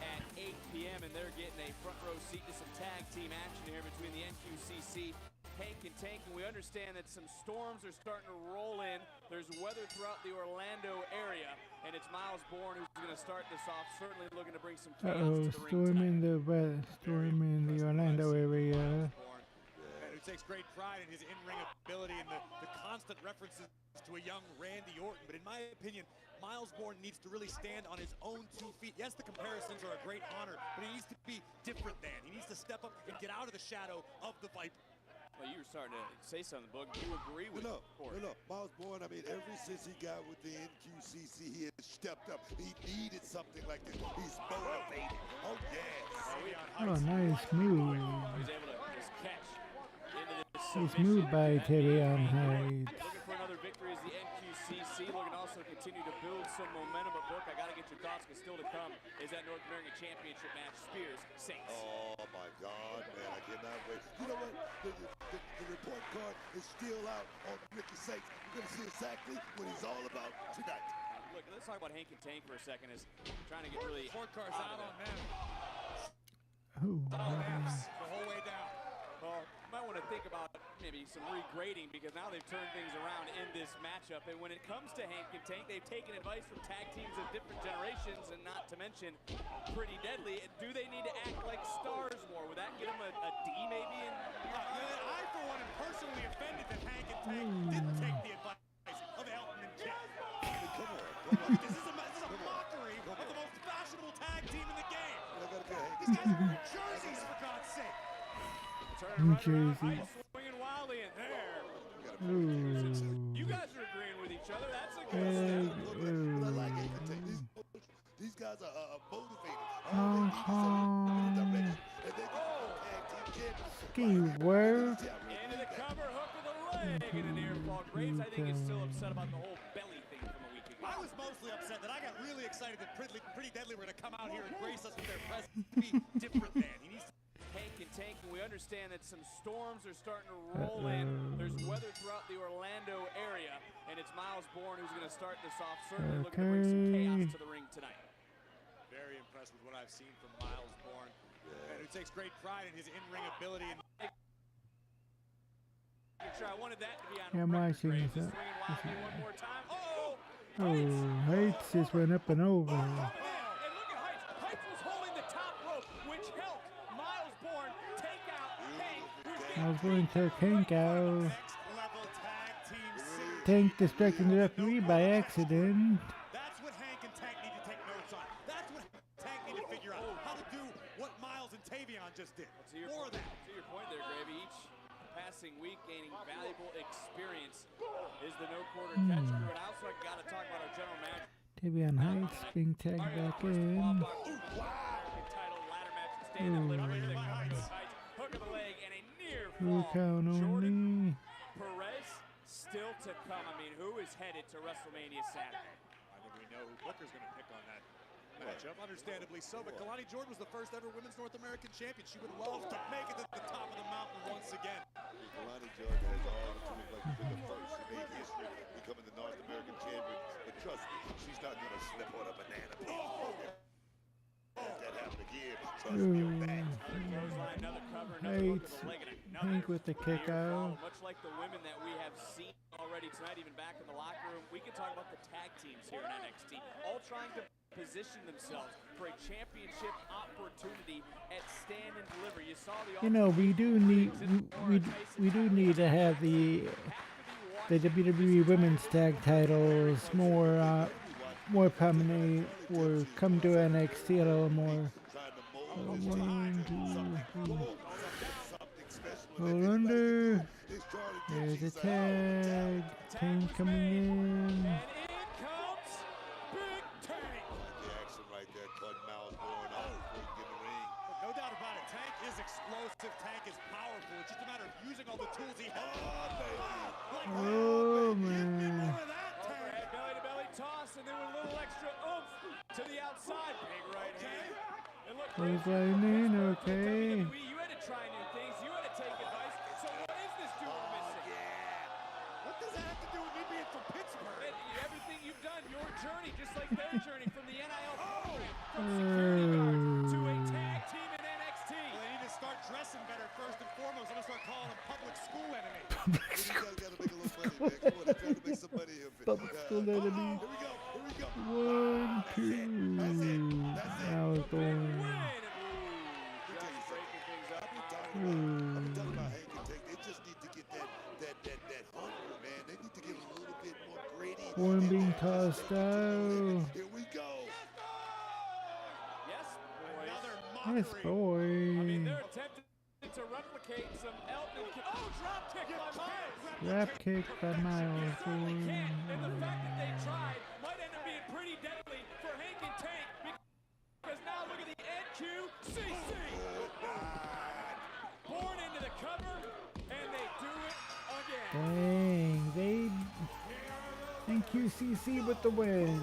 at 8 p.m. and they're getting a front row seat to some tag team action here between the NQCC, Hank and Tank, and we understand that some storms are starting to roll in. There's weather throughout the Orlando area, and it's Miles Bourne who's going to start this off, certainly looking to bring some chaos to the ring storm tonight. in the weather, storm in the Orlando area. Man who takes great pride in his in-ring ability and the constant references to a young Randy Orton. But in my opinion, Miles Bourne needs to really stand on his own 2 feet. Yes, the comparisons are a great honor, but he needs to be different than. He needs to step up and get out of the shadow of the Viper. Well, you were starting to say something, Boog. You agree with Corey? Miles Bourne, I mean, ever since he got with the NQCC, he has stepped up. He needed something like this. He's motivated. Oh, yes. Oh, nice move. He's able to just catch into this Nice submission. move by Tavion Hyde. Looking for another victory as the NQCC, looking to also continue to build some momentum. But, Book, I got to get your thoughts, because still to come is that North American Championship match, Spears Saints. Oh, my God, man, I cannot wait. You know what? The report card is still out on Ricky Saints. We're going to see exactly what he's all about tonight. Look, let's talk about Hank and Tank for a second. Is trying to get really report card's out on them. Oh, The whole way down. Well, you might want to to think about maybe some regrading because now they've turned things around in this matchup. And when it comes to Hank and Tank, they've taken advice from tag teams of different generations, and not to mention Pretty Deadly. Do they need to act like stars more? Would that get them a D maybe? I, for one, am personally offended that Hank and Tank didn't take the advice of Elton and Jeff. This is a mockery of the most fashionable tag team in the game. These guys are wearing jerseys, for God's sake. Jerseys. Swinging wildly in there. Ooh. You guys are agreeing with each other. That's a good step. But I like it. These guys are motivated. Ski work. Into the cover, hook of the leg, and a near fall. Graves, I think, is still upset about the whole belly thing from a week ago. I was mostly upset that I got really excited that Pretty Deadly were going to come out here and grace us with their presence. Be different, man. He needs to Hank and Tank, and we understand that some storms are starting to roll in. There's weather throughout the Orlando area, and it's Miles Bourne who's going to start this off. Certainly looking to bring some chaos to the ring tonight. very impressed with what I've seen from Miles Bourne, and who takes great pride in his in-ring ability. And sure, I wanted that to be on Yeah, my record, Graves. thing is Swinging wildly one more time. Oh, Heights just went up and over. Heights was holding the top rope, which helped Miles Bourne take out Tank, I was going to Tank out. Tank distracting the referee by accident. that's what Hank and Tank need to take notes on. That's what Tank need to figure out. How to do what Miles and Tavion just did. More of that. To your point there, Gravy, each passing week gaining valuable experience is the no-quarter catch crew. And I also got to talk about our general manager. Tavion Heights being tagged back in. Title ladder match stand up lift right to the cover goes Heights. Hook of the leg and a near Full fall. count only. Perez still to come. I mean, who is headed to WrestleMania Saturday? I think we know who Booker's going to pick on that matchup, understandably so. But Kalani Jordan was the first ever Women's North American Champion. She would love to make it to the top of the mountain once again. Kalani Jordan has all the tools like to be the first. She made history becoming the North American champion. But trust me, she's not going to slip on a banana peel. If that happened again, trust me on that. Heights, Hank with the kick out. Much like the women that we have seen already tonight, even back in the locker room, we can talk about the tag teams here in NXT, all trying to position themselves for a championship opportunity at Stand and Deliver. You saw the You know, we do need we do need to have the WWE Women's Tag Titles more prominent or come to NXT a little more. 1, 2, 3. Hold under. There's a tag. Tank coming in. No doubt about it, Tank is explosive, Tank is powerful. It's just a matter of using all the tools he has. Oh, man. Overhead belly to belly toss, and then with a little extra oomph to the outside. Big right hand. And look, Clothesline in, okay. you had to try new things. You had to take advice. So what is this dude missing? What does that have to do with me being from Pittsburgh? Everything you've done, your journey, just like their journey from the NIL program, from security guard to a tag team in NXT. Well, they need to start dressing better first and foremost. I'm going to start calling them public school enemy. Public school enemy. Here we go. 1, 2. That was going. I'm talking about Hank and Tank. They just need to get that hunger, man. They need to get a little bit more gritty. One being tossed out. Here we go. Yes, boy. I mean, they're attempting to replicate some Elton. Oh, drop kick by Miles. Drop kick by Miles. And the fact that they tried might end up being pretty deadly for Hank and Tank. Because now look at the NQCC. Born into the cover, and they do it again. Dang, they NQCC with the win.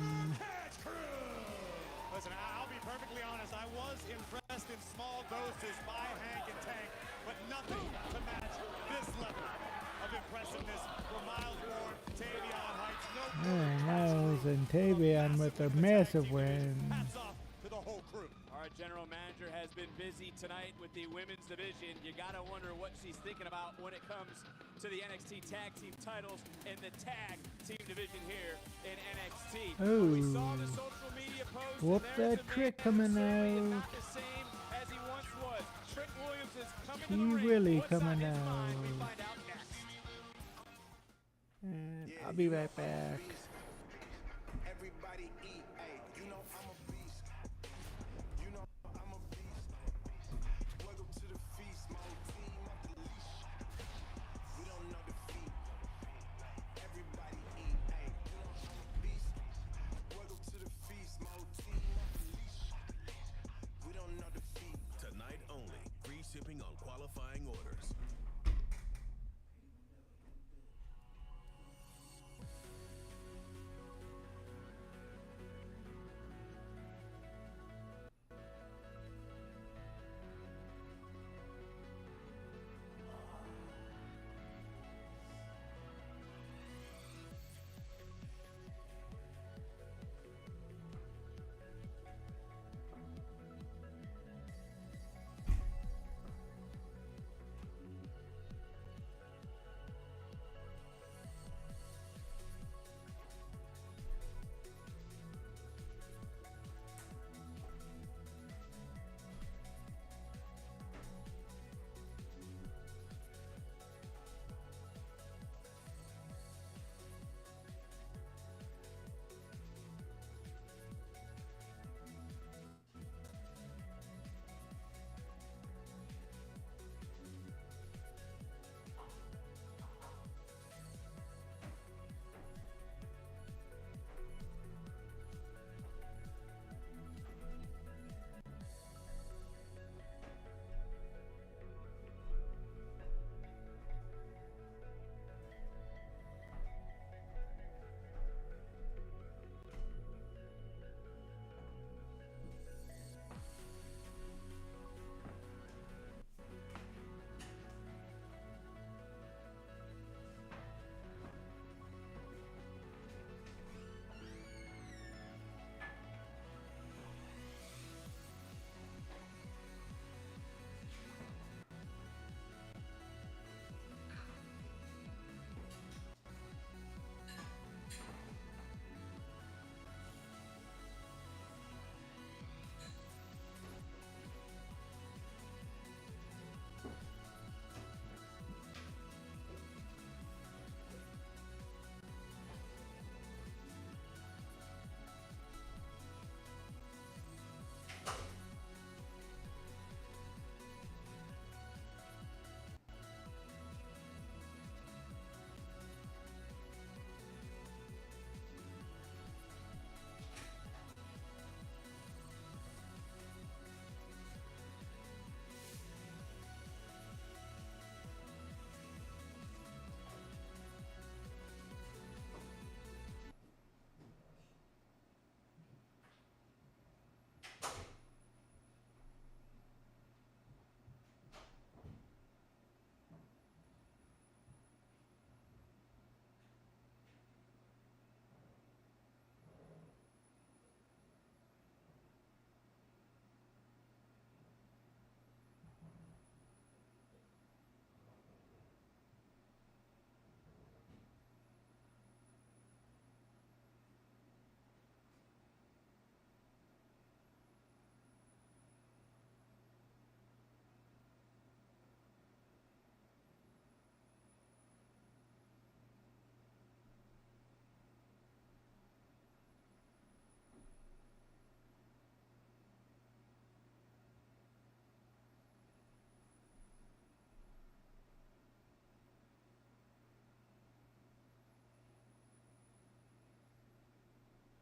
Listen, I'll be perfectly honest. I was impressed in small doses by Hank and Tank, but nothing to match this level of impressiveness for Miles Bourne, Tavion Heights. Miles and Tavion with a massive win. Hats off to the whole crew. All right, General manager has been busy tonight with the women's division. You gotta wonder what she's thinking about when it comes to the NXT tag team titles and the tag team division here in NXT. Oh. We saw the social media post. Whoop that Trick coming out. Not the same as he once was. Trick Williams is coming He to the ring. really What's coming on his out. mind? We find out next. And I'll be right back. Everybody eat, hey, you know I'm a beast. You know I'm a beast. Welcome to the feast, my whole team off the leash. We don't know defeat. Everybody eat, hey, you know I'm a beast. Welcome to the feast, my whole team off the leash. We don't know defeat. Tonight only, free shipping on qualifying orders.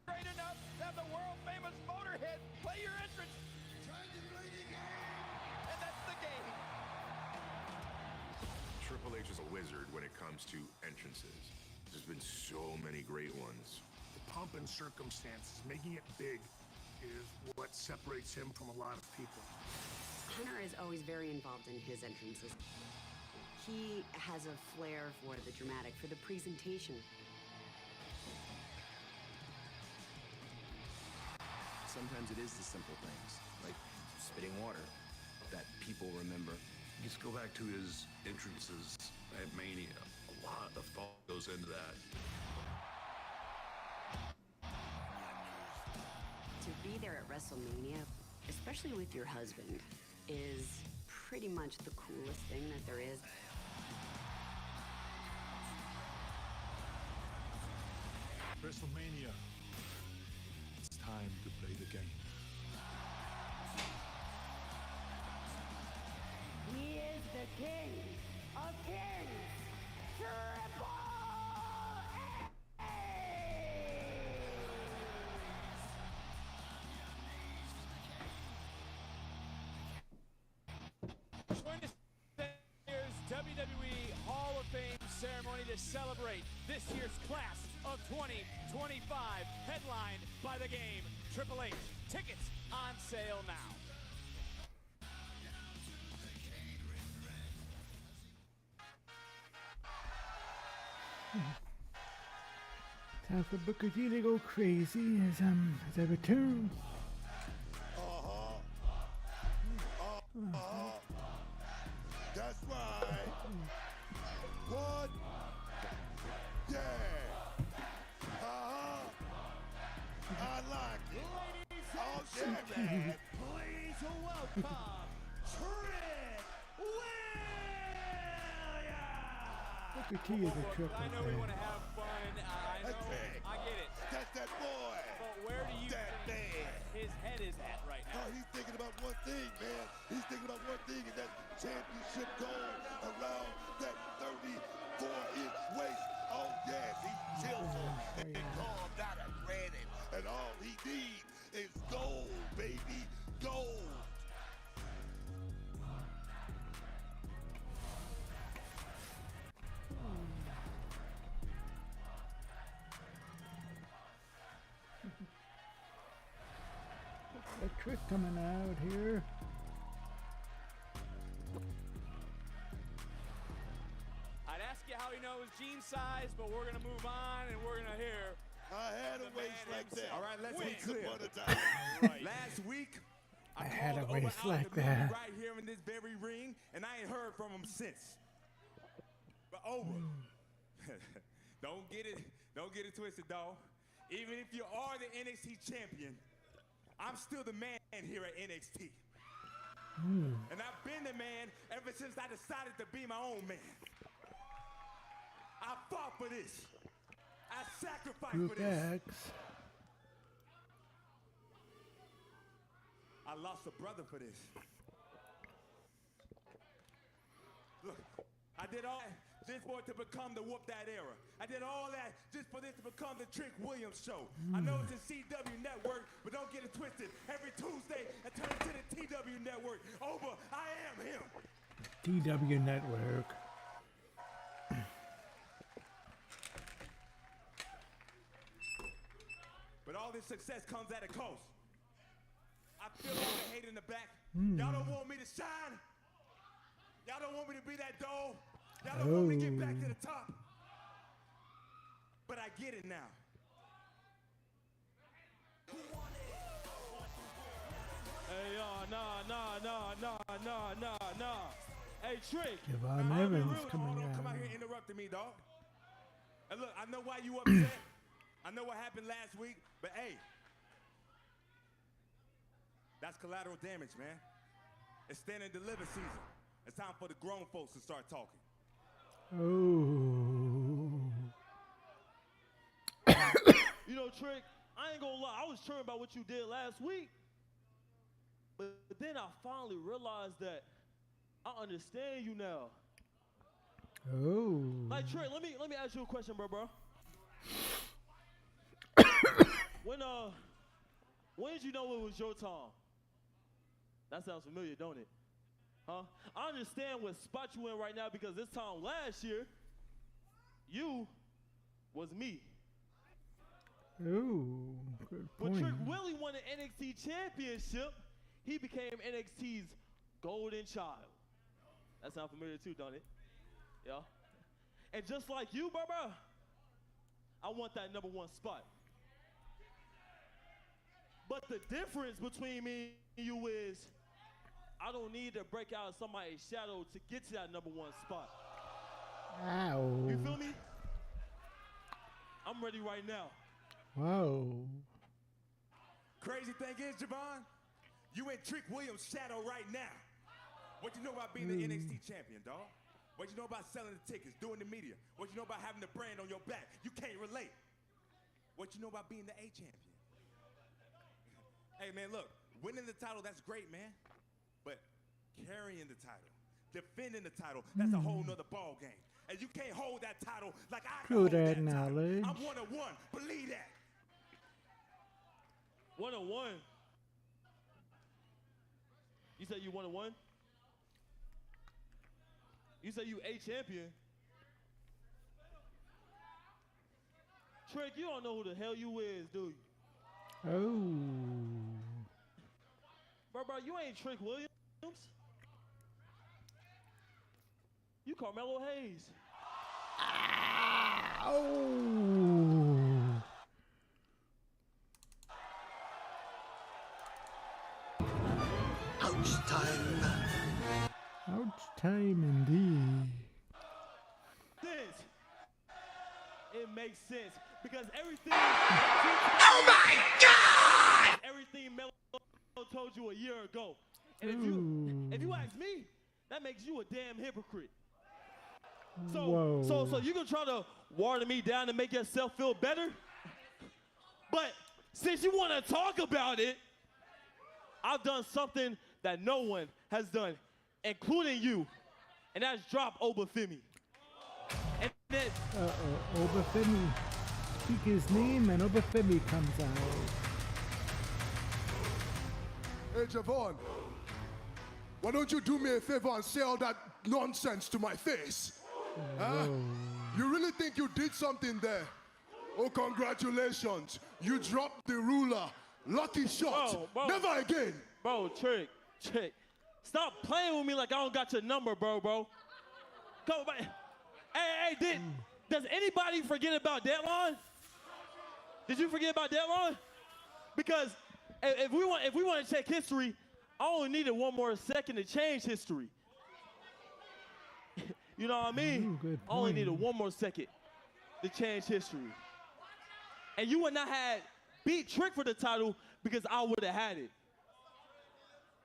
Great enough to have the world famous Motorhead play your entrance. And that's the game. Triple H is a wizard when it comes to entrances. There's been so many great ones. The pomp and circumstances, making it big, is what separates him from a lot of people. Hunter is always very involved in his entrances. He has a flair for the dramatic, for the presentation. Sometimes it is the simple things, like spitting water that people remember. Just go back to his entrances at Mania. A lot of thought goes into that. To be there at WrestleMania, especially with your husband, is pretty much the coolest thing that there is. WrestleMania. It's time to play the game. He is the king of kings. Triple Year's WWE Hall of Fame ceremony to celebrate this year's class of 2025, headlined by The Game, Triple H. Tickets on sale now. Time for Booker T to go crazy as I return. That's right. What? Yeah. I like it. Oh, yeah, man. Please welcome Trick Williams. Booker T is a triple I know we want to have fun. I get it. That's that boy. But where do you think his head is at right now? Oh, he's thinking about one thing, man. He's thinking about one thing, and that's championship gold around that 34-inch waist. Oh, yes, he's chiseled and carved out of granite. And all he needs is gold, baby, gold. A trick coming out here. I'd ask you how he knows jean size, but we're going to move on and we're going to hear. I had a waist like that. All right, let's be Once clear. upon a time. Last week, I had a called Oba waist out like the movie that. right here in this very ring, and I ain't heard from him since. But Oba, don't get it twisted, dog. Even if you are the NXT champion, I'm still the man here at NXT. And I've been the man ever since I decided to be my own man. I fought for this. I sacrificed Group for this. X. I lost a brother for this. Look, I did all that just for it to become the Whoop That Era. I did all that just for this to become the Trick Williams Show. I know it's a CW network, but don't get it twisted. Every Tuesday, I turn it to the TW network. Over, I am him. DW Network. But all this success comes at a cost. I feel all the hate in the back. Y'all don't want me to shine. Y'all don't want me to be that dog. Y'all don't want me to get back to the top. But I get it now. Hey, nah. Hey, Trick. Javon Evans coming Come out. out here interrupting me, dog. And look, I know why you upset. I know what happened last week, but hey, that's collateral damage, man. It's stand and deliver season. It's time for the grown folks to start talking. Oh. You know, Trick, I ain't gonna lie, I was chirping about what you did last week. But then I finally realized that I understand you now. Oh. Like, Trick, let me ask you a question, bro. When did you know it was your time? That sounds familiar, don't it? Huh? I understand what spot you in right now because this time last year, you was me. Oh, good When point. Trick Willie won the NXT championship, he became NXT's golden child. That sounds familiar too, don't it? Yeah. And just like you, bro, I want that #1 spot. But the difference between me and you is I don't need to break out of somebody's shadow to get to that #1 spot. Ow. You feel me? I'm ready right now. Whoa. Crazy thing is, Javon, you in Trick Williams' shadow right now. What you know about being the NXT champion, dog? What you know about selling the tickets, doing the media? What you know about having the brand on your back? You can't relate. What you know about being the A champion? Hey, man, look, winning the title, that's great, man. But carrying the title, defending the title, that's a whole nother ball game. And you can't hold that title like I can hold that title. I'm 1-1. Believe that. 1-1. You said you 1-1? You said you A champion? Trick, you don't know who the hell you is, do you? Oh. Bro, you ain't Trick Williams. You Carmelo Hayes. Oh. Ouch time. Ouch time indeed. It makes sense because everything. Oh my God! Everything Melo told you a year ago, and if you ask me, that makes you a damn hypocrite. So you can try to water me down to make yourself feel better, but since you want to talk about it, I've done something that no one has done, including you, and that's drop Obafemi. And then Obafemi. Speak his name and Obafemi comes out. Hey, Javon, why don't you do me a favor and say all that nonsense to my face? Huh? You really think you did something there? Oh, congratulations. You dropped the ruler. Lucky shot. Bro. Never again. Bro, Trick. Stop playing with me like I don't got your number, bro. Come on, hey, does anybody forget about Deadline? Did you forget about Deadline? Because if we want to check history, I only needed one more second to change history. You know what I mean? I only needed one more second to change history. And you would not have beat Trick for the title because I would have had it.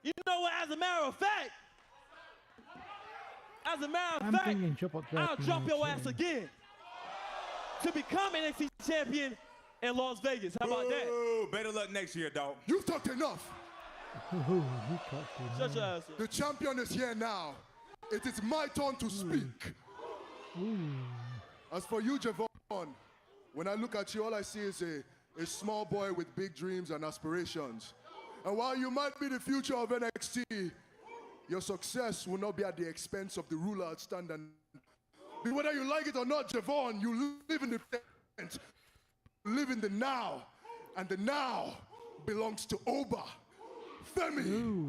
You know what? As a matter of fact, I'll drop your ass again to become NXT champion in Las Vegas. How about that? Ooh, better luck next year, dog. You've talked enough. Shut your ass up. The champion is here now. It is my turn to speak. As for you, Javon, when I look at you, all I see is a small boy with big dreams and aspirations. And while you might be the future of NXT, your success will not be at the expense of the ruler outstanding. Whether you like it or not, Javon, you live in the present, live in the now, and the now belongs to Oba. Femi.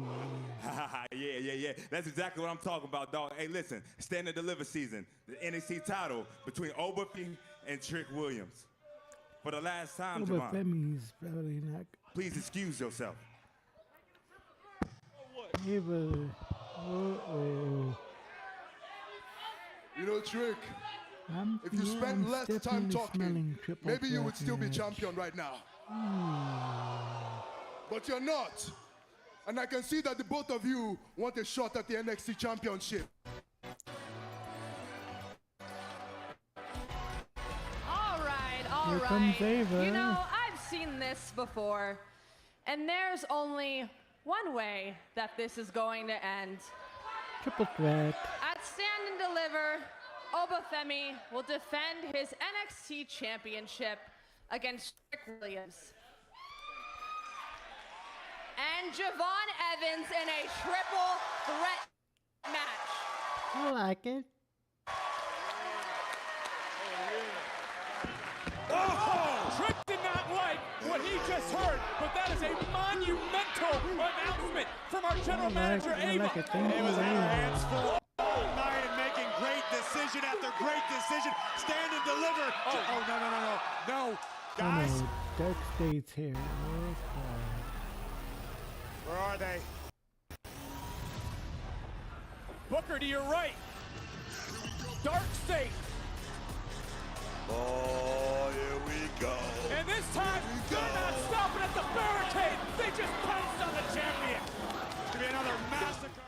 Yeah. That's exactly what I'm talking about, dog. Hey, listen, Stand and Deliver season, the NXT title between Obafemi and Trick Williams. For the last time, Javon, Obafemi's probably not. Please excuse yourself. Hey, brother. You know, Trick, if you spent less time talking, maybe you would still be champion right now. But you're not. And I can see that the both of you want a shot at the NXT championship. All right. Here comes Ava. You know, I've seen this before, and there's only one way that this is going to end. Triple threat. At Stand and Deliver, Obafemi will defend his NXT championship against Trick Williams. And Javon Evans in a triple threat match. I like it. Oh, Trick did not like what he just heard, but that is a monumental announcement from our general manager, Ava. Like it. Thank you, It was in her Ava. hands full all night and making great decision after great decision. Stand and deliver. Oh, no. Guys. Oh, no. Dark State's here. Okay. Where are they? Booker to your right. Dark State. Oh, here we go. And this time, they're not stopping at the barricade. They just pounced on the champion. It's gonna be another massacre.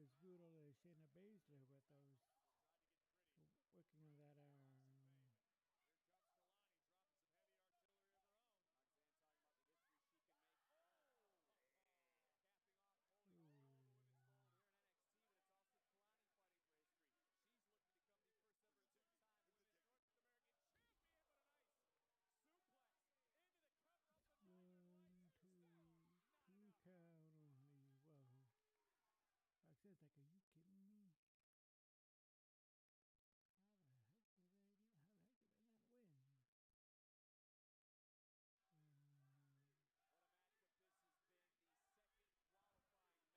as brutal as Shayna Baszler with those. Working on that arm. Here comes Kalani dropping some heavy artillery of her own. Roxanne talking about the history she can make. Oh! Capping off, holding all the women's gold here in NXT, but it's also Kalani fighting for history. She's looking to become the first ever two-time women's North American champion, but a nice suplex into the cover of the Northern Lights. Two count only. Whoa. Roxanne's like, are you kidding me? How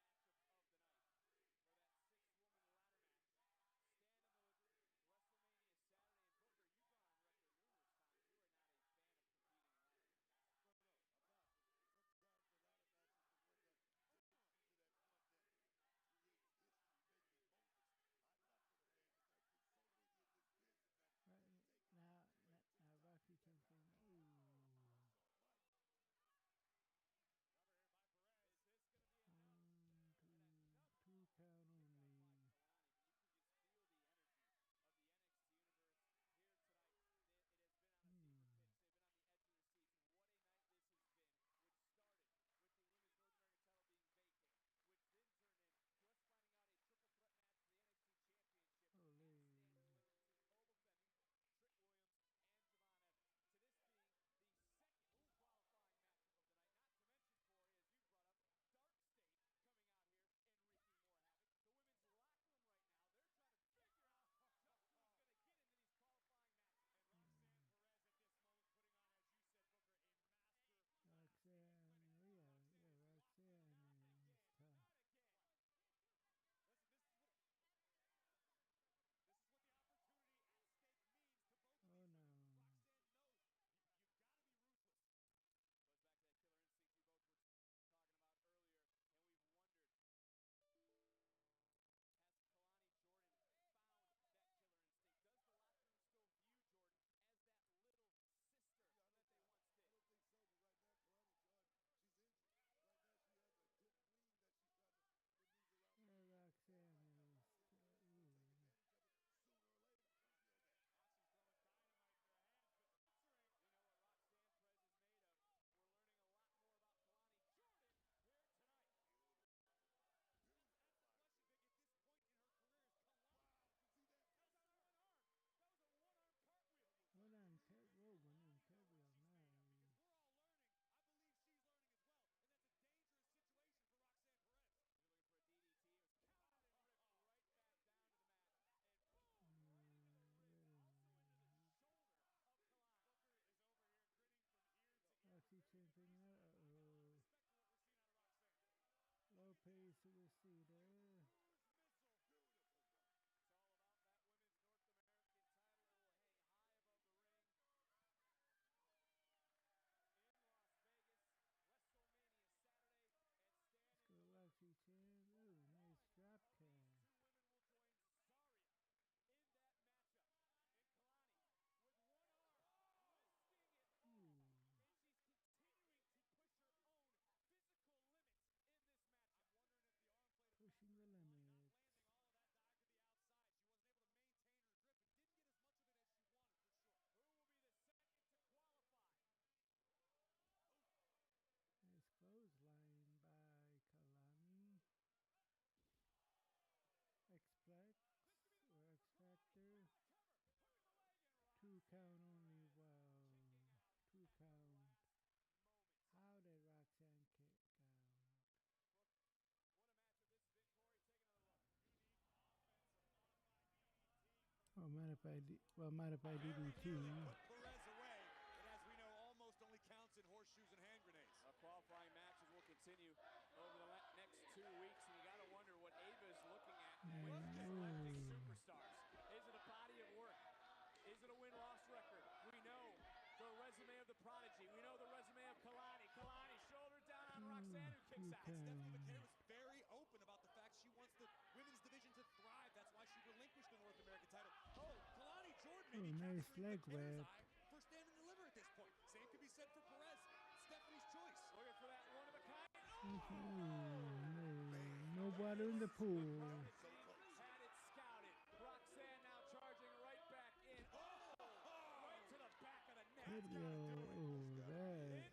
the heck did I not win? What a matchup this has been. The second qualifying matchup of the night for that six-woman ladder match. Stand and Deliver, WrestleMania Saturday. And Booker, you've gone on record numerous times. You are not a fan of competing in ladder matches. No, I'm not. Sometimes the ladder matches are what take you to that front deck and create history, making moments. I'm not for the main event when so many in this business have taken Now Roxy Chen's saying, ooh. Cover here by Perez. Is this going to be enough? Two count only. By Kalani, but you can just feel the energy of the NXT universe here tonight. It has been on a fever pitch. They've been on the edge of their seat, and what a night this has been, which started with the Women's North American title being vacated, which then turned into us finding out a triple threat match for the NXT Championship and Stand and Deliver between Oba Femi, Trick Williams, and Javon Evans. To this being the second qualifying matchup of the night, not to mention, Corey, as you brought up, Dark State coming out here and wreaking more havoc. The women's locker room right now, they're trying to figure out just who's going to get into these qualifying matches. And Roxanne Perez at this moment putting on, as you said, Booker, a master Roxanne, Roxanne is tough. Listen, this is what the opportunity at stake means to both of these women. Roxanne knows you've got to be ruthless. Goes back to that killer instinct you both were talking about earlier, and we've wondered, has Kalani Jordan found that killer instinct? Does the locker room still view Jordan as that little sister that they once did? I don't think so, but right now, Kalani Jordan, she's injured. Right now, she has a hip fling that she's trying to maneuver around. Roxanne is, She'll take advantage of it sooner or later. I feel that. Austin throwing dynamite in their hands, but answering. We know what Roxanne Perez is made of. We're learning a lot more about Kalani Jordan here tonight. You have to ask the question, Vic, at this point in her career, is Kalani. Wow, to see that. That was on one arm. That was a one-arm cartwheel. One-arm cartwheel, Because we're all learning. I believe she's learning as well. And that's a dangerous situation for Roxanne Perez. Is looking for a DDT. It was counted and ripped right back down to the mat. And boom, right into the rib, also into the shoulder of Kalani. Booker is over here grinning from ears to ears. Roxy Chen saying, uh-oh. Respect for what we're seeing out of Roxanne. Lopez suicida. Beautiful work. It's all about that women's North American title. It will hang high above the ring in Las Vegas. WrestleMania Saturday at Stand and Deliver. Roxy Chen. Ooh, nice drop Of kick. these two women will join Zarya in that matchup. And Kalani with one arm risking it all. And she's continuing to push her own physical limits in this matchup. I'm wondering if the arm played a Pushing factor the in Kalani not limits. landing all of that dive to the outside. She wasn't able to maintain her grip and didn't get as much of it as she wanted, for sure. Who will be the second to qualify? Nice clothesline by Kalani. X-Plex or X-Factor. Two count only. Wow. Two count. How did Roxanne kick out? Booker, what a matchup this has been. Corey, take another look. Unique offense, a modified DDT. Mind if I DDT? Put Perez away, and as we know, almost only counts in horseshoes and hand grenades. Qualifying matches will continue over the next 2 weeks, and you got to wonder what Ava is looking at with these electric superstars. Is it a body of work? Is it a win-loss record? We know the resume of the prodigy. We know the resume of Kalani. Kalani, shoulder down on Roxanne, who kicks out. Stephanie McKay was very open about the fact she wants the women's division to thrive. That's why she relinquished the North American title. Oh, Kalani Jordan maybe nice leg whip. for Stand and Deliver at this point. Same could be said for Perez. Stephanie's choice. Looking for that one of a kind. No water in the pool. Had it scouted. Roxanne now charging right back in. Oh, right to the back of the neck. Into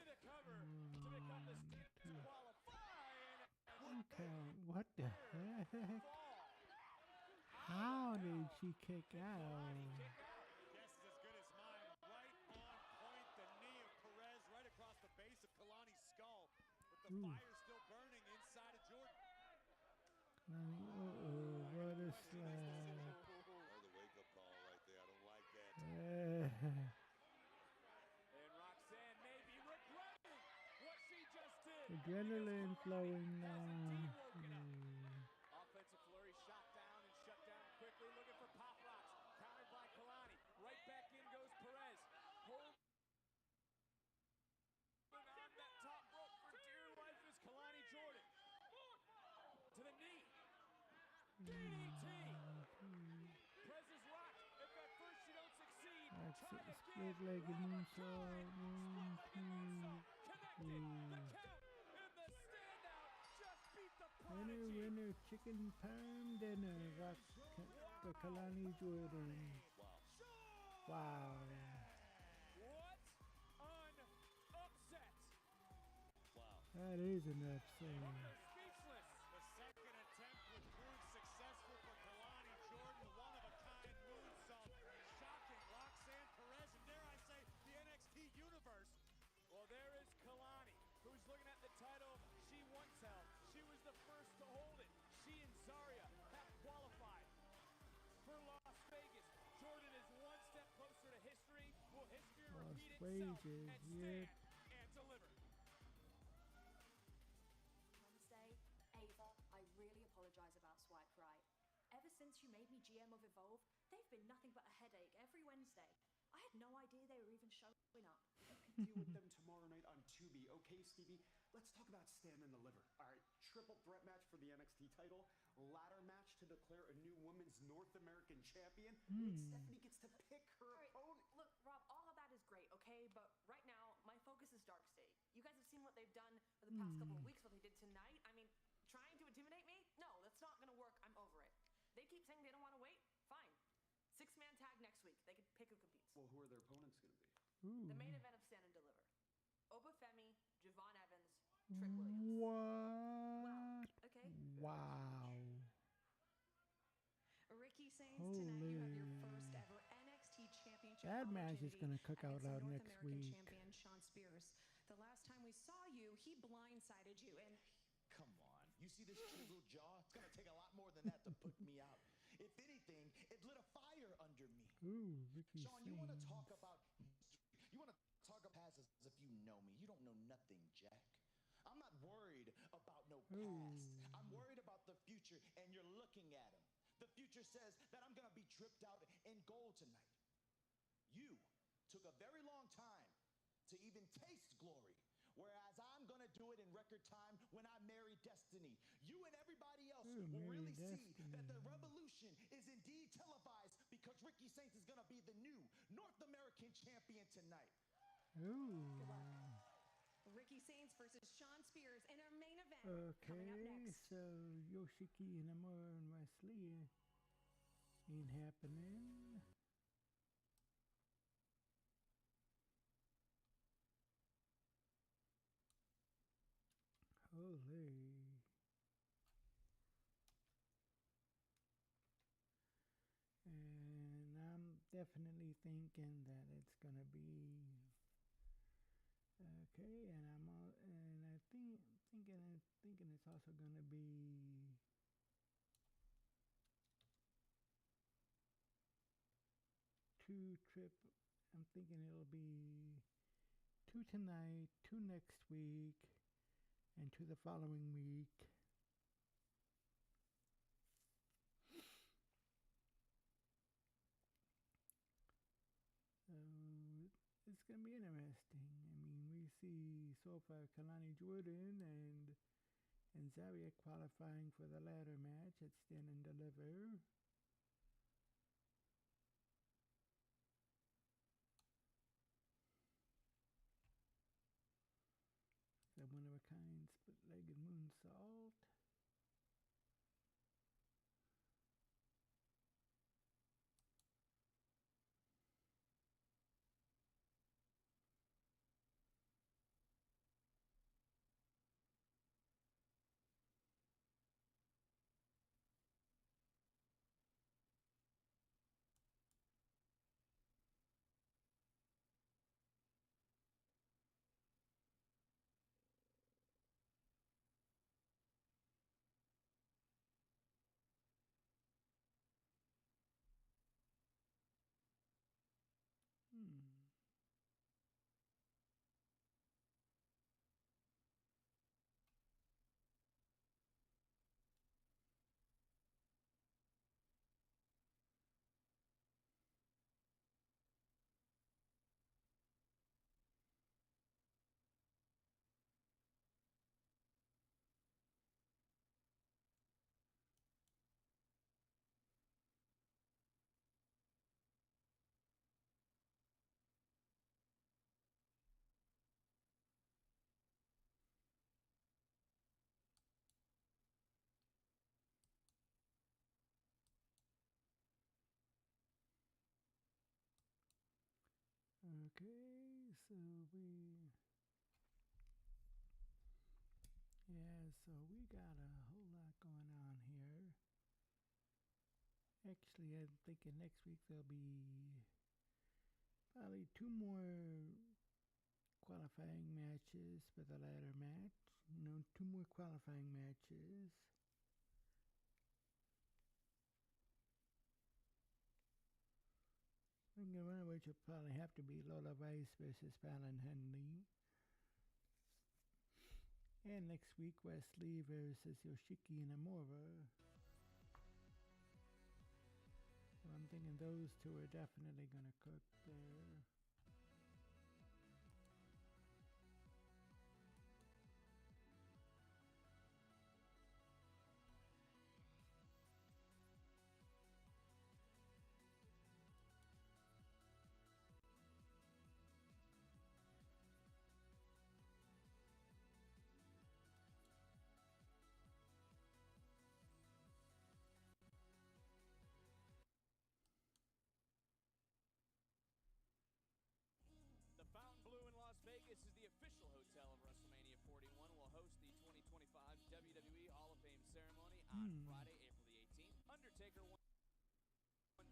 the cover to become the Steelers qualifying. One count. What the heck? How did she kick out? Guess is as good as mine. Right on point. The knee of Perez right across the base of Kalani's skull. With the fire still burning inside of Jordan. What a slap. Another wake-up call right there. I don't like that. And Roxanne may be regretting what she just did. Adrenaline flowing now. Offensive flurry shot down and shut down quickly. Looking for pop rocks. Countered by Kalani. Right back in goes Perez. Hold on that top rope for dear life is Kalani Jordan. To the knee. DDT. Perez is rocked. If at first you don't succeed, try again. Split-legged moonsault. 1, 2, 3. The standout just beat the Winner, winner, chicken parm dinner. Rock for Kalani Jordan. Wow. What an upset. Wow. That is an upset. Speechless. The second attempt would prove successful for Kalani Jordan. The one-of-a-kind moonsault. Shocking Roxanne Perez, and dare I say, the NXT universe. Well, there is Kalani, who's looking at the title she once held. She was the first to hold it. She and Zarya have qualified for Las Vegas. Jordan is one step closer to history. Will history repeat itself and stand and deliver? Wednesday, Ava, I really apologize about Swipe Right. Ever since you made me GM of Evolve, they've been nothing but a headache every Wednesday. I had no idea they were even showing up. Deal with them tomorrow night on Tubi. Okay, Stevie, let's talk about Stand and Deliver. All right, triple threat match for the NXT title, ladder match to declare a new women's North American champion. Stephanie gets to pick her opponent. Look, Rob, all of that is great, okay? But right now, my focus is Dark State. You guys have seen what they've done for the past couple of weeks, what they did tonight. I mean, trying to intimidate me? No, that's not going to work. I'm over it. They keep saying they don't want to wait. Fine. 6-man tag next week. They can pick who competes. Well, who are their opponents going to be? The main event of Stand and Deliver. Obafemi, Javon Evans, Trick Williams. What? Wow. Okay. Wow. Ricky Sainz, tonight you have your first ever NXT championship That match is going to cook out against the North next American week. champion Sean Spears. The last time we saw you, he blindsided you and Come on. You see this chisel jaw? It's going to take a lot more than that to put me out. If anything, it lit a fire under me. Ooh, Ricky Sean, you want to Sainz. talk about history. You want to talk about past as if you know me. You don't know nothing, Jack. I'm not worried about no past. I'm worried about the future, and you're looking at him. The future says that I'm going to be dripped out in gold tonight. You took a very long time to even taste glory. Whereas I'm going to do it in record time when I marry Destiny. You and everybody else will really see that the revolution is indeed televised because Ricky Sainz is going to be the new North American champion tonight. Ooh. Ricky Sainz versus Sean Spears in our main event coming up Okay, next. so Yoshiki and Amor and Wesley ain't happening. Holy. And I'm definitely thinking that it's gonna be okay, and I thinking it's also gonna be I'm thinking it'll be 2 tonight, 2 next week, and 2 the following week. So it's gonna be interesting. I mean, we see so far Kalani Jordan and Zarya qualifying for the ladder match at Stand and Deliver. The one-of-a-kind split-legged moonsault. Okay, so we got a whole lot going on here. Actually, I'm thinking next week there'll be probably 2 more qualifying matches for the ladder match. 2 more qualifying matches. One of which will probably have to be Lola Rice versus Fallon Henley. And next week, Wesley versus Yoshiki Inamura. So I'm thinking those 2 are definitely going to cook there. The Fontainebleau in Las Vegas is the official hotel of WrestleMania 41. Will host the 2025 WWE Hall of Fame ceremony on Friday, April the 18th. Undertaker One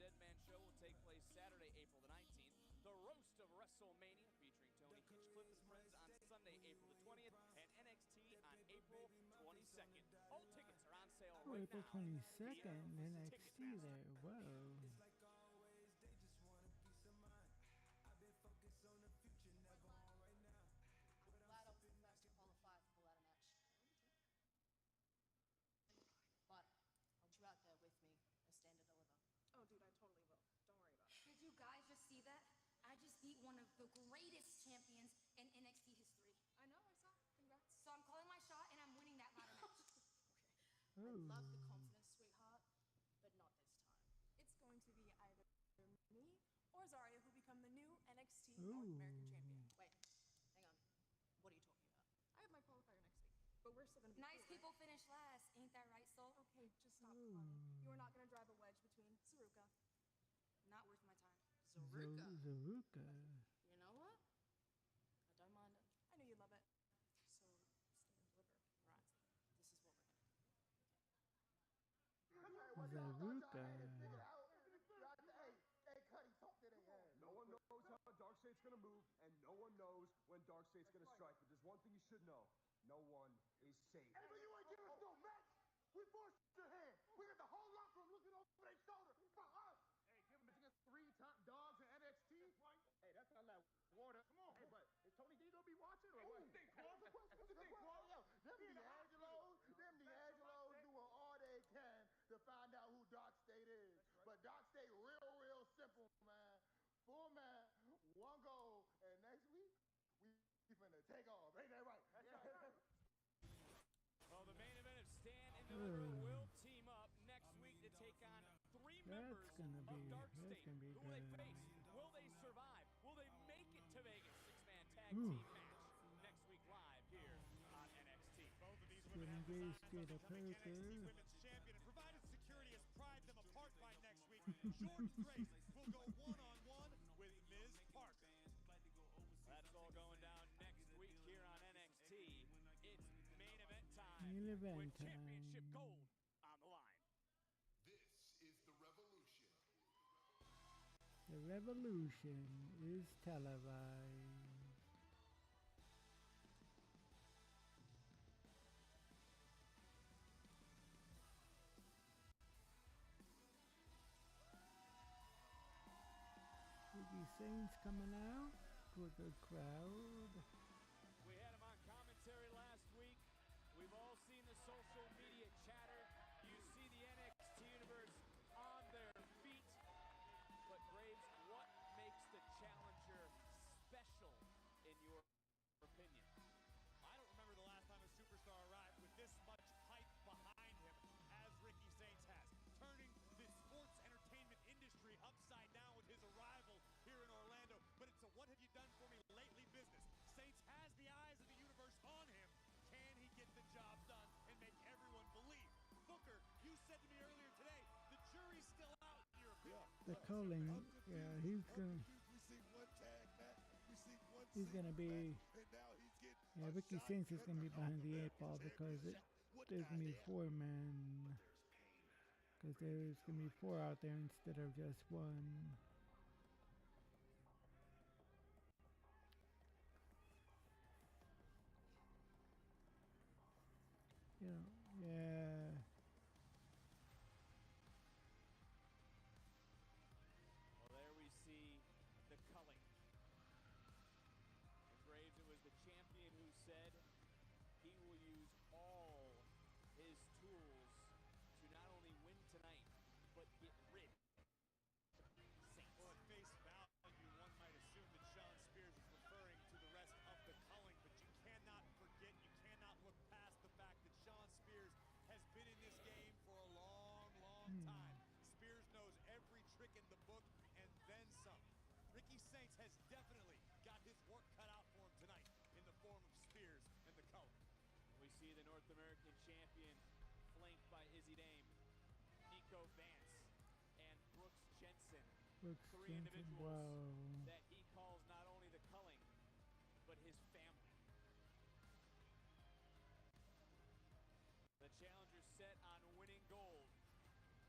Dead Man Show will take place Saturday, April the 19th. The Roast of WrestleMania featuring Tony Hinchcliffe and friends on Sunday, April the 20th, and NXT on April 22nd. All tickets are on sale right April now. 22nd, NXT there. Whoa. Glad I'm first to qualify for the ladder match. But I want you out there with me and stand and deliver. Oh, dude, I totally will. Don't worry about it. Did you guys just see that? I just beat one of the greatest champions in NXT history. I know, I saw. Congrats. So I'm calling my shot and I'm winning that ladder match. I love the confidence, sweetheart, but not this time. It's going to be either me or Zarya who become the new NXT North American champion. Wait, hang on. What are you talking about? I have my qualifier next week, but we're still going to be Nice cool, people right? finish last, ain't that right, Soul? Okay, just stop clowning. You are not going to drive a wedge between Saruka. Not worth my time. Zaruka. Zaruka. You know what? I don't mind it. I know you love it. So, stand and deliver. Right. This is what we're going to do. Zaruka. Hey, Cuddy, talk to their ass. No one knows how Darkseid's gonna move, and no one knows when Darkseid's gonna strike. But there's one thing you should know: no one is safe. Hey, but you ain't giving us no match. We forced your hand. We got the whole locker room looking over their shoulder for us. Hey, give them against 3 top dogs in NXT. That's right. Hey, that's not like water. Come on. Hey, but is Tony D gonna be watching or what? Them D'Angelo's doing all they can to find out who Dark State is. But Dark State real simple, man. 4 man, 1 goal, and next week we finna take off. Ain't that right? That's right. Well, the main event of Stand and Deliver will team up next week to take on 3 members of Dark State. Who will they face? Will they survive? Will they make it to Vegas? 6-man tag team match next week live here on NXT. Both of these women have designed themselves to becoming NXT Parker. Women's Champion, and provided security has pried them apart by next week, Jordan Grace will go one-on-one with Ms. Parker. That's all going down next week here on NXT. It's main event time. Main event with time. championship gold on the line. This is the revolution. The revolution is televised. Ricky Saints coming out to a good crowd. We had him on commentary last week. We've all seen the social media chatter. You see the NXT universe on their feet. But Graves, what makes the challenger special in your opinion? I don't remember the last time a superstar arrived with this much hype behind him as Ricky Saints has, turning the sports entertainment industry upside down with his arrival here in Orlando. But it's a what have you done for me lately business. Saints has the eyes of the universe on him. Can he get the job done and make everyone believe? Booker, you said to me earlier today, the jury's still out in your opinion. The calling, yeah, he's going. We see one tag match he's gonna be. Yeah, Ricky Saints is gonna be behind the 8 ball because there's gonna be 4 men. Because there's gonna be 4 out there instead of just 1. Yeah, yeah. Well, there we see the culling. Graves, it was the champion who said he will use all his tools to not only win tonight, but get rid of Saints. Well, at face value, one might assume that Sean Spears is referring to the rest of the culling, but you cannot forget, you cannot look past the fact that Sean Spears has been in this game for a long, long time. Spears knows every trick in the book and then some. Ricky Saints has definitely got his work cut out for him tonight in the form of Spears and the color. We see the North American champion flanked by Izzy Dame, Nico Vance, and Brooks Jensen. Three individuals that he calls not only the culling, but his family. The challenger set on winning gold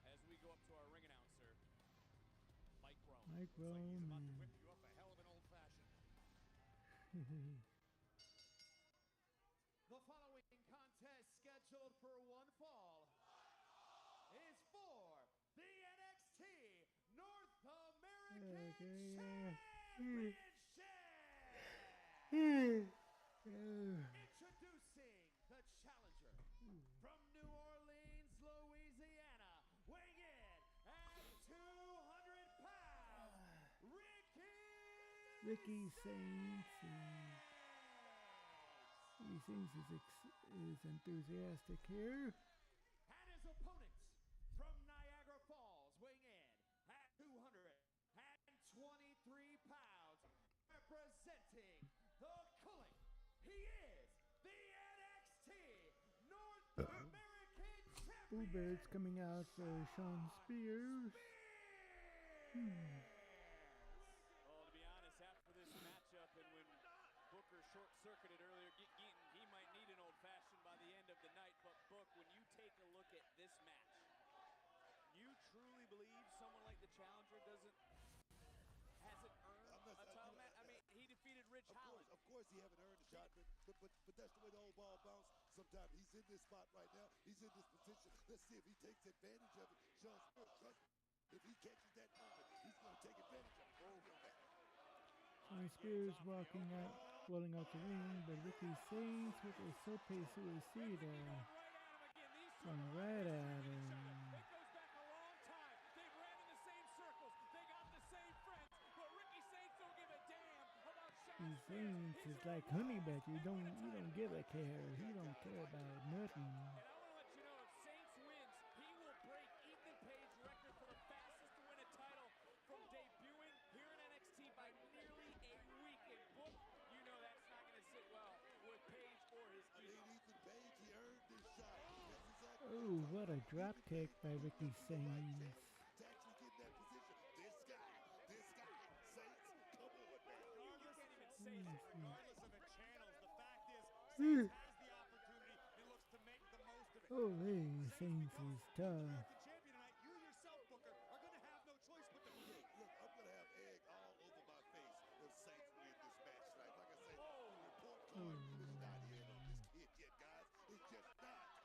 as we go up to our ring announcer, Mike Rome. Mike Rome. He's about to whip you up a hell of an old-fashioned. The following contest, scheduled for one fall, is for the NXT North American Championship! Introducing the challenger from New Orleans, Louisiana, weighing in at 200 pounds, Ricky Saints. Ricky Saints is enthusiastic here. And his opponents from Niagara Falls, weighing in at 223 pounds, representing the culling. He is the NXT North American Champion. Boo Birds coming out for Sean Spears. Well, to be honest, after this matchup and when Booker short-circuited earlier, he might need an old-fashioned by the end of the night. But, Book, when you take a look at this match, you truly believe someone like the challenger hasn't earned a title match? I mean, he defeated Rich Holland. Of course he haven't earned a shot, but that's the way the old ball bounces. Sometimes he's in this spot right now. He's in this position. Let's see if he takes advantage of it. Sean Spears, if he catches that moment, he's going to take advantage of it. Sean Spears rolling out the ring, but Ricky Saints with a Sope Suicida going right at him. Ricky Saints is like Honey Badger. You don't give a care. He don't care about nothing. Oh, what a drop kick by Ricky Saints. Regardless of the channels, the fact is, Saints has the opportunity and looks to make the most of it. Oh, hey, Saints is tough. Champion tonight, you yourself, Booker, are going to have no choice but to win. Look, I'm going to have egg all over my face if Saints win this match tonight. Like I say, the report card is not in on this kid yet, guys. It's just not.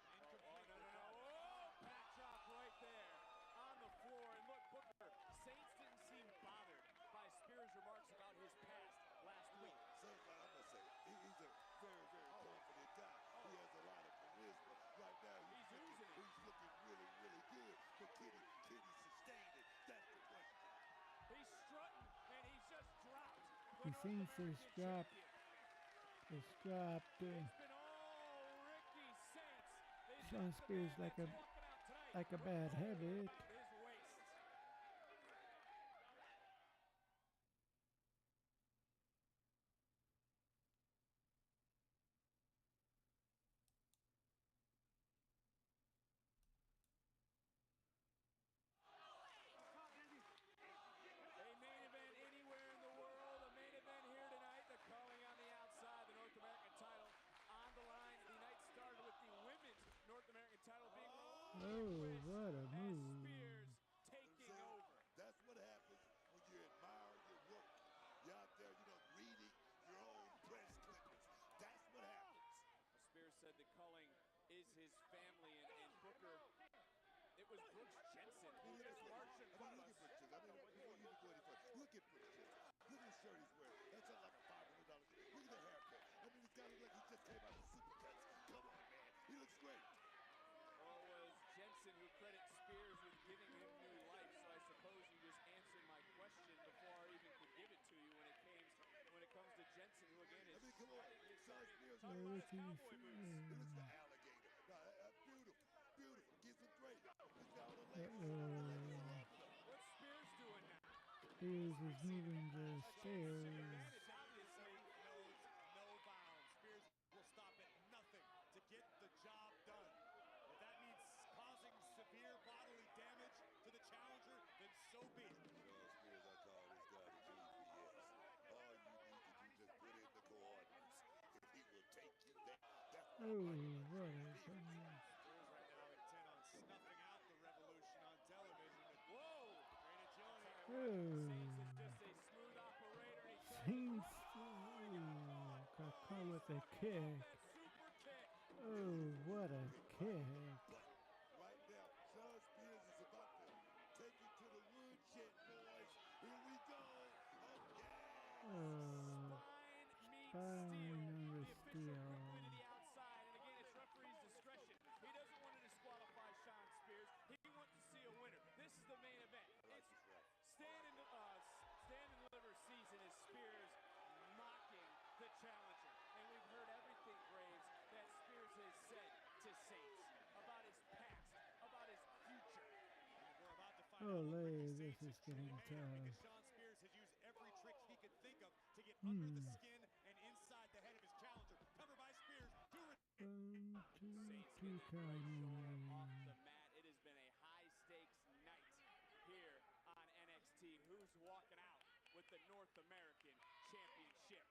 Back chop right there on the floor. And look, Booker, Saints didn't seem bothered by Spears' remarks about his past last week. Saints, I must say, he's a very, very confident guy. He has a lot of charisma. Right now, he's looking really, really good. But can he sustain it? That's the question. He's strutting, and he's just dropped. He seems to drop. It's dropped. Sean Spears like a bad habit. A main event anywhere in the world, a main event here tonight, the culling Oh, what a move. Taking over. That's what happens when you admire your work. You're out there, reading your own press clippings. That's what happens. Spears said that culling is his family, and Booker, it was Brooks Jensen who just marched in front of us. Look at Brooks Jensen. Before you even go any further, look at Brooks Jensen. Look at the shirt he's wearing. That's like $500. Look at the haircut. This guy looks like he just came out of Supercuts. Come on, man. He looks great. Well, it was Jensen who credits Spears with giving him new life, so I suppose you just answered my question before I even could give it to you when it comes to Jensen, who again is come on. Sean Spears. Talk about his cowboy boots. He looks like an alligator. Beautiful. Beautiful. Gives him great. He's got all the legs. What's Spears doing now? Spears is moving the stairs. Obviously knows no bounds. Spears will stop at nothing to get the job done. If that means causing severe bodily damage to the challenger, then so be it. Spears, I call this guy the GPS. All you need to do is just put in the coordinates, and he will take you there. Oh, what a goodness. Spears right now intent on snuffing out the revolution on television. Whoa! Great agility. Saints is just a smooth operator. Saints got caught with a kick. Oh, what a kick. Right now, Sean Spears is about to take it to the woodshed, boys. Here we go. Spine on the steel. To the outside, and again, it's referee's discretion. He doesn't want to disqualify Sean Spears. He wants to see a winner. This is the main event. It's stand and deliver season as Spears mocking the challenger. And we've heard everything, Graves, that Spears has said to Saints about his past, about his future. We're about to find Oh, out this is getting tough. Sean Spears has used every trick he could think of to get under the skin and inside the head of his challenger. Covered by Spears. Two coming. Off the mat. It has been a high-stakes night here on NXT. Who's walking out with the North American Championship?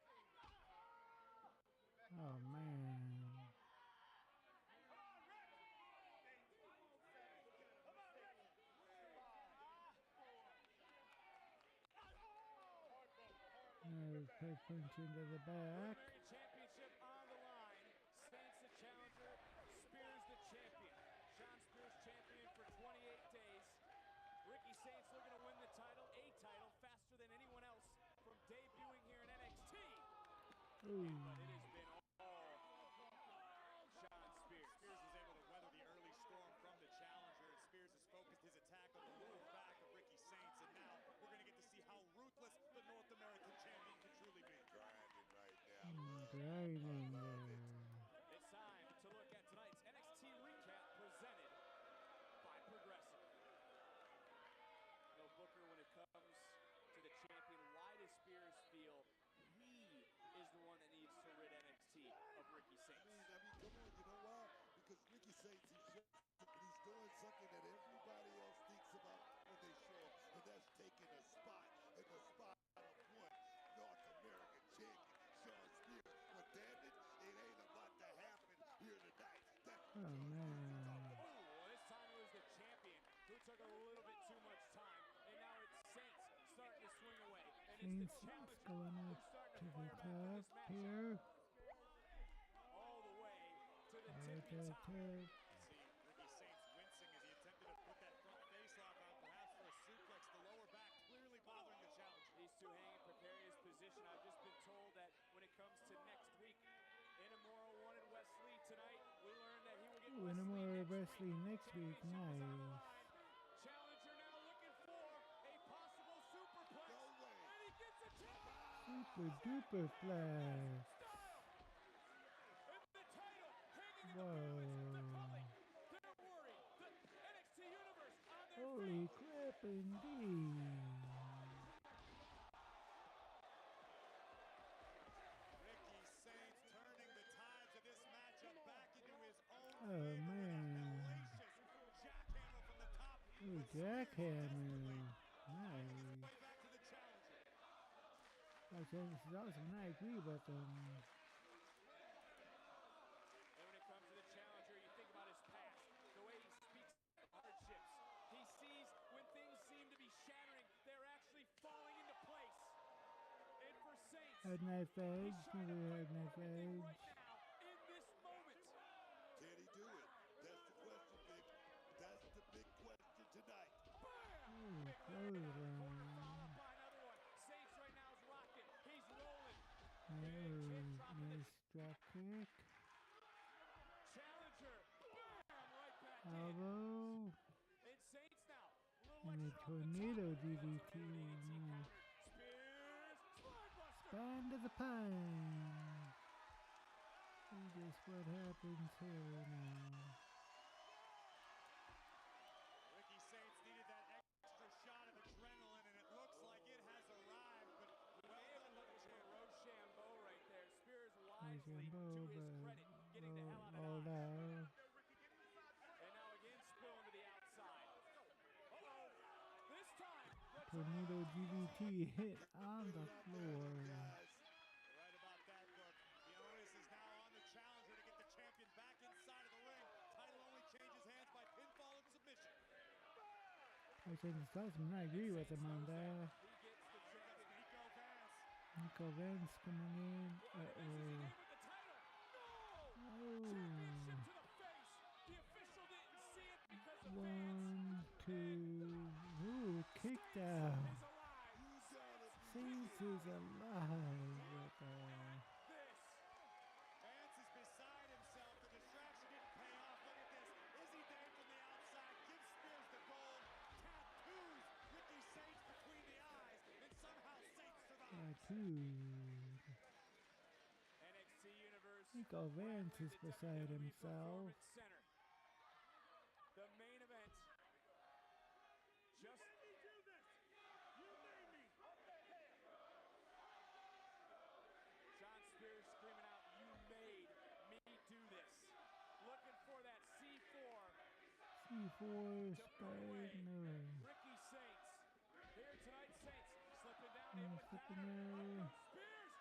Oh, man. Quick punch into the back. Championship on the line. Saints the challenger, Spears the champion. Sean Spears champion for 28 days. Ricky Saints looking to win the title, a title faster than anyone else from debuting here in NXT. Ooh. But it has been all Sean Spears. Spears was able to weather the early storm from the challenger, and Spears has focused his attack on the lower back of Ricky Saints, and now we're going to get to see how ruthless the North American champion can truly be. Grinding right now. Grinding there. It's time to look at tonight's NXT recap presented by Progressive. No Booker when it comes to the champion. Why does Spears feel he is the one that needs to rid NXT of Ricky Saints? I mean, come on, you know why? Because Ricky Saints, he's doing something that everybody else thinks about when they show up, and that's taking a spot in the spot of one North American champion, Sean Spears. But damn it, it ain't about to happen here tonight. Oh, man. Well, this time it was the champion who took a little bit too much time, and now it's Saints starting to swing away. And Saints it's the challenger going who's up starting to the fire back in this top matchup. here. All the way to the Right tippy there, top. See Ricky Saints wincing as he attempted to put that front face lock on, perhaps for a suplex. The lower back clearly bothering the challenger. These two hanging precarious position. I've just been told that when it comes to next week, Inamura wanted Wesley tonight. We learned that he will get Ooh, Wesley wrestling next week. Nice. Challenger now looking for a possible superplex. No way. And he gets a tap. Super duper flash. And the title hanging in Whoa. the balance. The calling. They're worried. The NXT universe on their Holy feet. crap, indeed. Ricky Saints turning the tides of this matchup back into his own Oh, favor with a man. hellacious jackhammer from the top. Ooh, jackhammer. Nice. Way back to the challenger. Okay, this is awesome. I agree with them. And when it comes to the challenger, you think about his past, the way he speaks Head knife edge. Another head knife edge. Can he do it? That's the question, Vic. That's the big question tonight. Oh, clothesline. Saints right now is rocking. He's rolling. Oh, nice drop kick. Challenger. Bam! Right back Elbow. in. Saints now. And a tornado DDT. Nice. Spine to the pine. See just what happens here now. Ricky Saints needed that extra shot of adrenaline, and it looks like it has arrived. But he may have been looking for a Rochambeau right there. Spears Rochambeau, wisely, to his credit, getting the hell out of rolled dodge. out. And now again, spilling to the outside. Uh-oh. This time, Tornado DDT hit on the floor. right about that, Book. The onus is now on the challenger to get the champion back inside of the ring. Title only changes hands by pinfall and submission. I think it does him. I agree with him on that. Nico Vance coming in. Uh-oh. Oh. 1, 2. Ooh, kicked out. Saints is alive right there. Vance is beside himself. The distraction didn't pay off. Look at this. Izzy Day from the outside gives Spears the gold. Tattoos Ricky Saints between the eyes, and somehow Saints survives. Tattooed. NXT Universe. Nico Vance is beside himself. Center. The main event. Just Let me do this. You made me. John Spears screaming out, "You made me do this." Looking for that C4. C4 spike, no. Ricky Saints. Here tonight, Saints slipping down. Slipping there. Spears.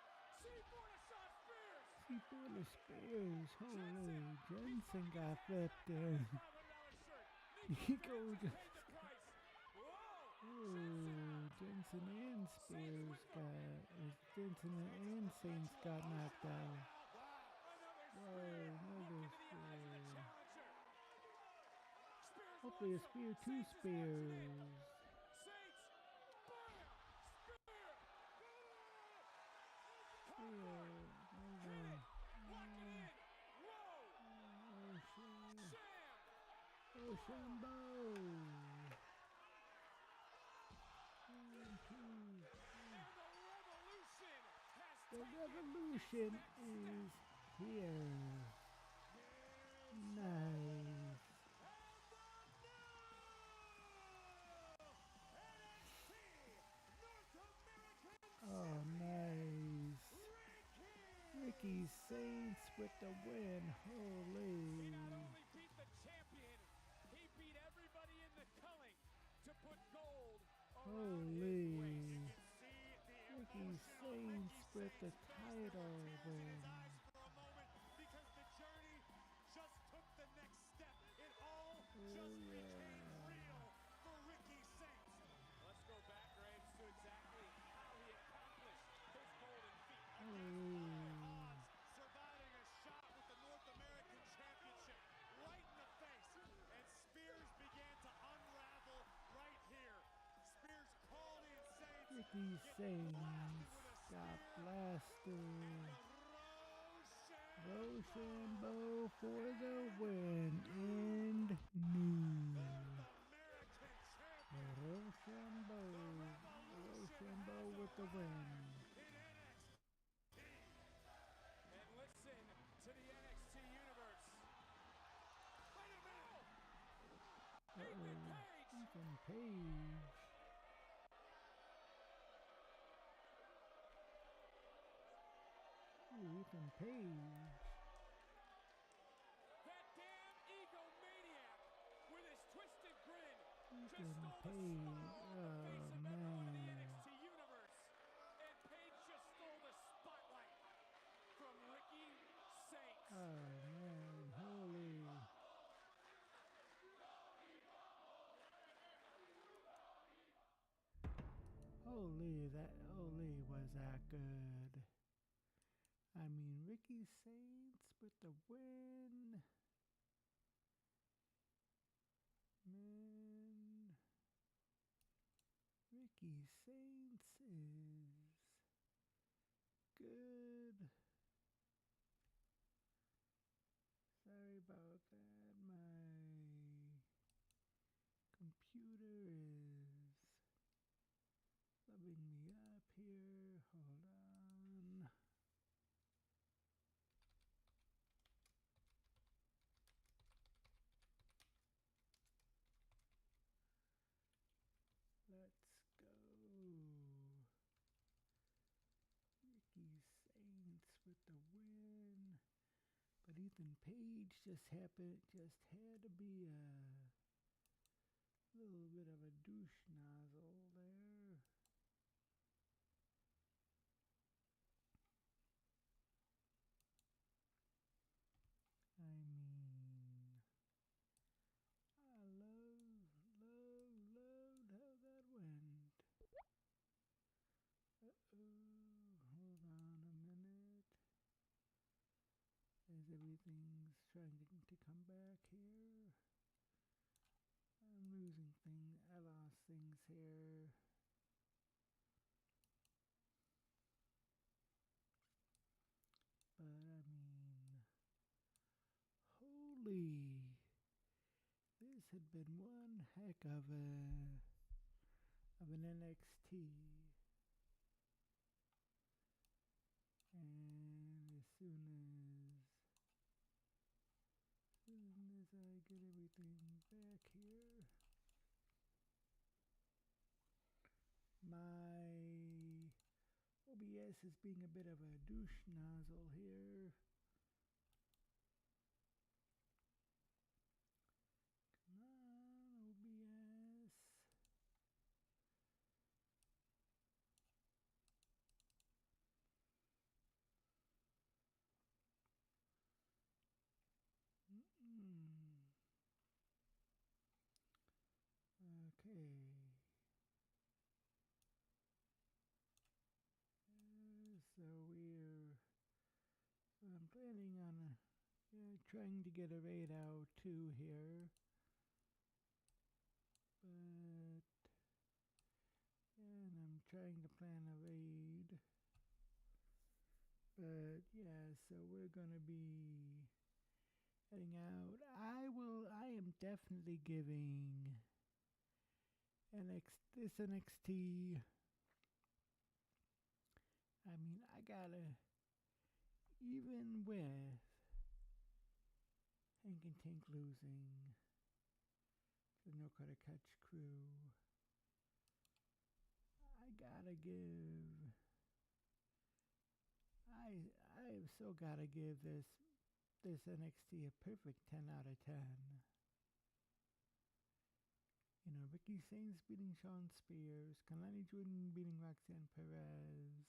C4 to Sean Spears. C4 to Spears. Holy, Jensen got flipped in. Nico just. Oh, Jensen and Spears Jensen and Saints got knocked out. Whoa, another spear. Hopefully a spear to Spears. Rochambeau. The revolution is here. Nice. Oh, nice. Ricky Saints with the win. Holy. Beat the champion. He beat everybody in the culling to put gold. Holy. Ricky Saints with the title win. Because the journey just took the next step. It all just yeah. became real for Ricky Saints. Let's go back, Graves, to exactly how he accomplished his golden feat. Odds, surviving a shot with the North American Championship right in the face. And Spears began to unravel right here. Spears called in Saints. Ricky Saints got blasted. Rochambeau for the win and new. Rochambeau with the win. And listen to the NXT Universe. Wait a minute! Ethan Page. Ooh, Ethan Page. That damn egomaniac with his twisted grin Ethan Page. Oh, man. NXT Universe. And Page just stole the spotlight from Ricky Saints. Oh, man. Holy. Holy, was that good. I mean, Ricky Saints with the win. Man, Ricky Saints is good. Sorry about that. My computer is loving me up here. Hold on. Let's go. Ricky Saints with the win. But Ethan Page just had to be a little bit of a douche nozzle there. I mean, I loved how that went. Hold on a minute. As everything's trying to come back here. I'm losing things. I lost things here. But I mean, holy, this had been one heck of an NXT. And as soon as I get everything back here, my OBS is being a bit of a douche nozzle here. Come on, OBS. Okay. So I'm planning on trying to get a raid out too here. But and I'm trying to plan a raid. But yeah, so we're gonna be heading out. I am definitely giving this NXT. I mean, I gotta, even with Hank and Tank losing the No Cutter Catch crew, I gotta give. I have so gotta give this NXT a perfect 10 out of 10. You know, Ricky Saints beating Shawn Spears, Kalani Jordan beating Roxanne Perez,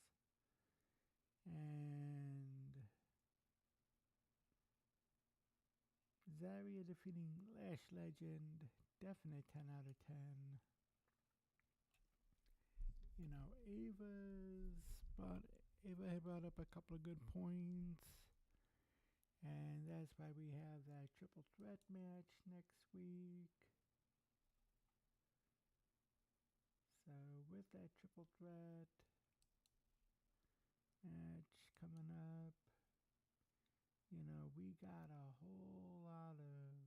and Zarya defeating Lash Legend, definite 10 out of 10. You know, Ava had brought up a couple of good points, and that's why we have that triple threat match next week. So with that triple threat match coming up, you know, we got a whole lot of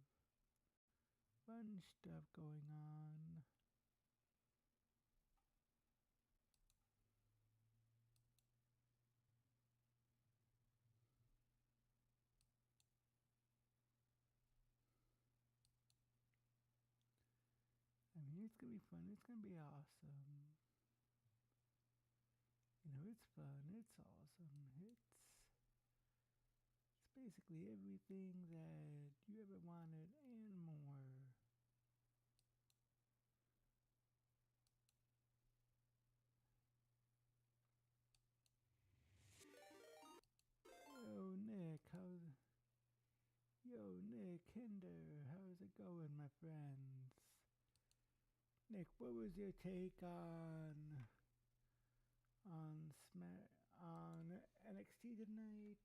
fun stuff going on. I mean, it's gonna be fun. It's gonna be awesome. You know, it's fun. It's awesome. It's basically everything that you ever wanted and more. Nick Hinder, how's it going, my friends? Nick, what was your take on on NXT tonight.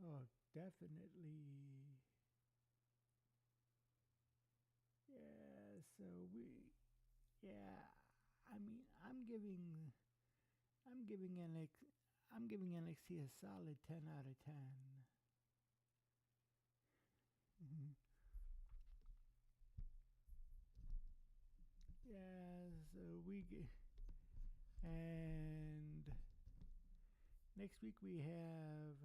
Oh, definitely. Yeah, so I mean, I'm giving NXT a solid 10 out of 10. Mhm. Yeah, so and next week we have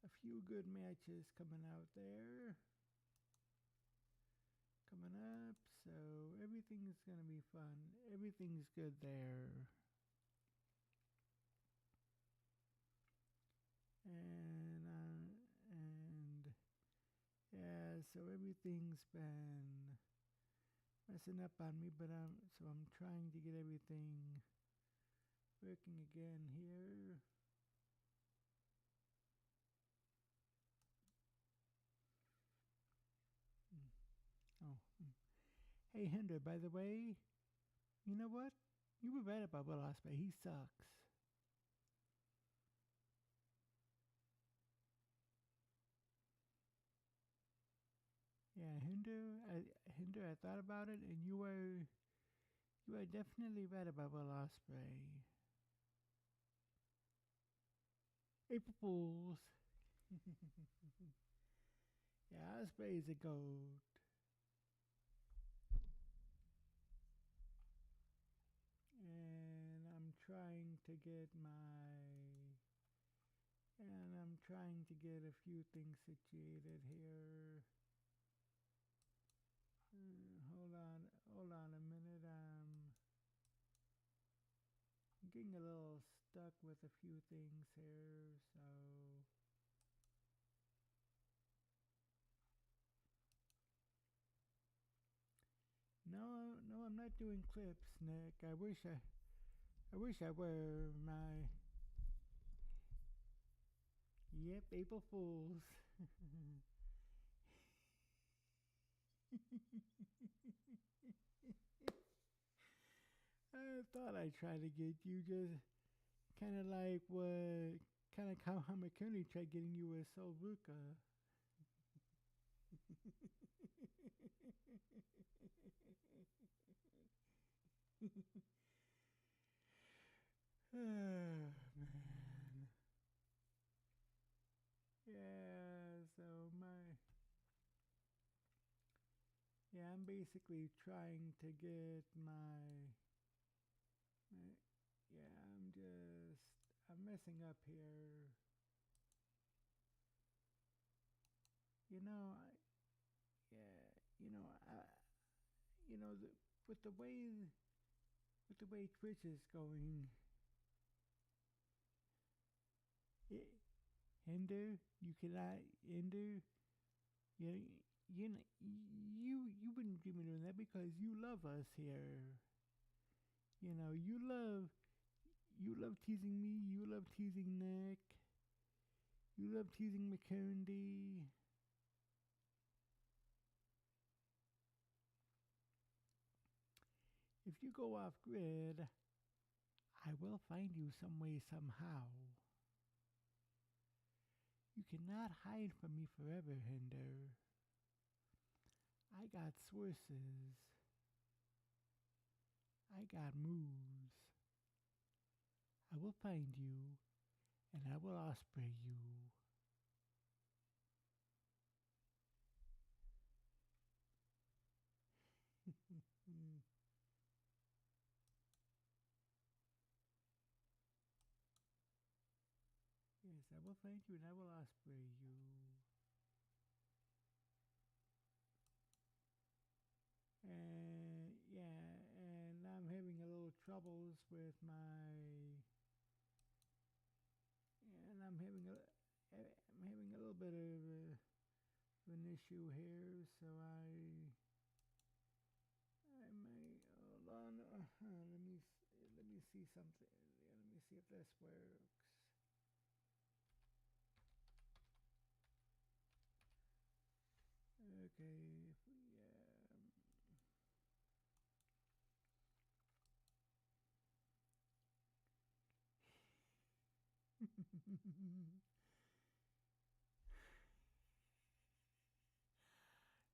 a few good matches coming out there. Coming up, so everything's gonna be fun. Everything's good there. And yeah, so everything's been messing up on me, but I'm trying to get everything working again here. Oh, hey Hinder, by the way, you know what? You were right about Will Ospreay. He sucks. Yeah, Hinder, I thought about it, and you are definitely right about Will Ospreay. April Fools. Yeah, Ospreay is a goat. And I'm trying to get a few things situated here. Hold on a minute. I'm getting a little stuck with a few things here, so no, I'm not doing clips, Nick. I wish I were. Yep, April Fools. I thought I'd try to get you, just kind of like how McKinney tried getting you with Sol Ruka. Oh, man. Yeah, so I'm basically trying to get I'm messing up here. You know, with the way Twitch is going, Hinder, you cannot Hinder. You wouldn't dream of doing that because you love us here. You love teasing me. You love teasing Nick. You love teasing McKendy. If you go off grid, I will find you some way, somehow. You cannot hide from me forever, Hinder. I got sources. I got moves. I will find you, and I will osprey you. Yes, I will find you, and I will osprey you. And and I'm having a little troubles with I'm having a little bit of an issue here, so I might hold on. Let me see something. Yeah, let me see if this works. Okay, if we,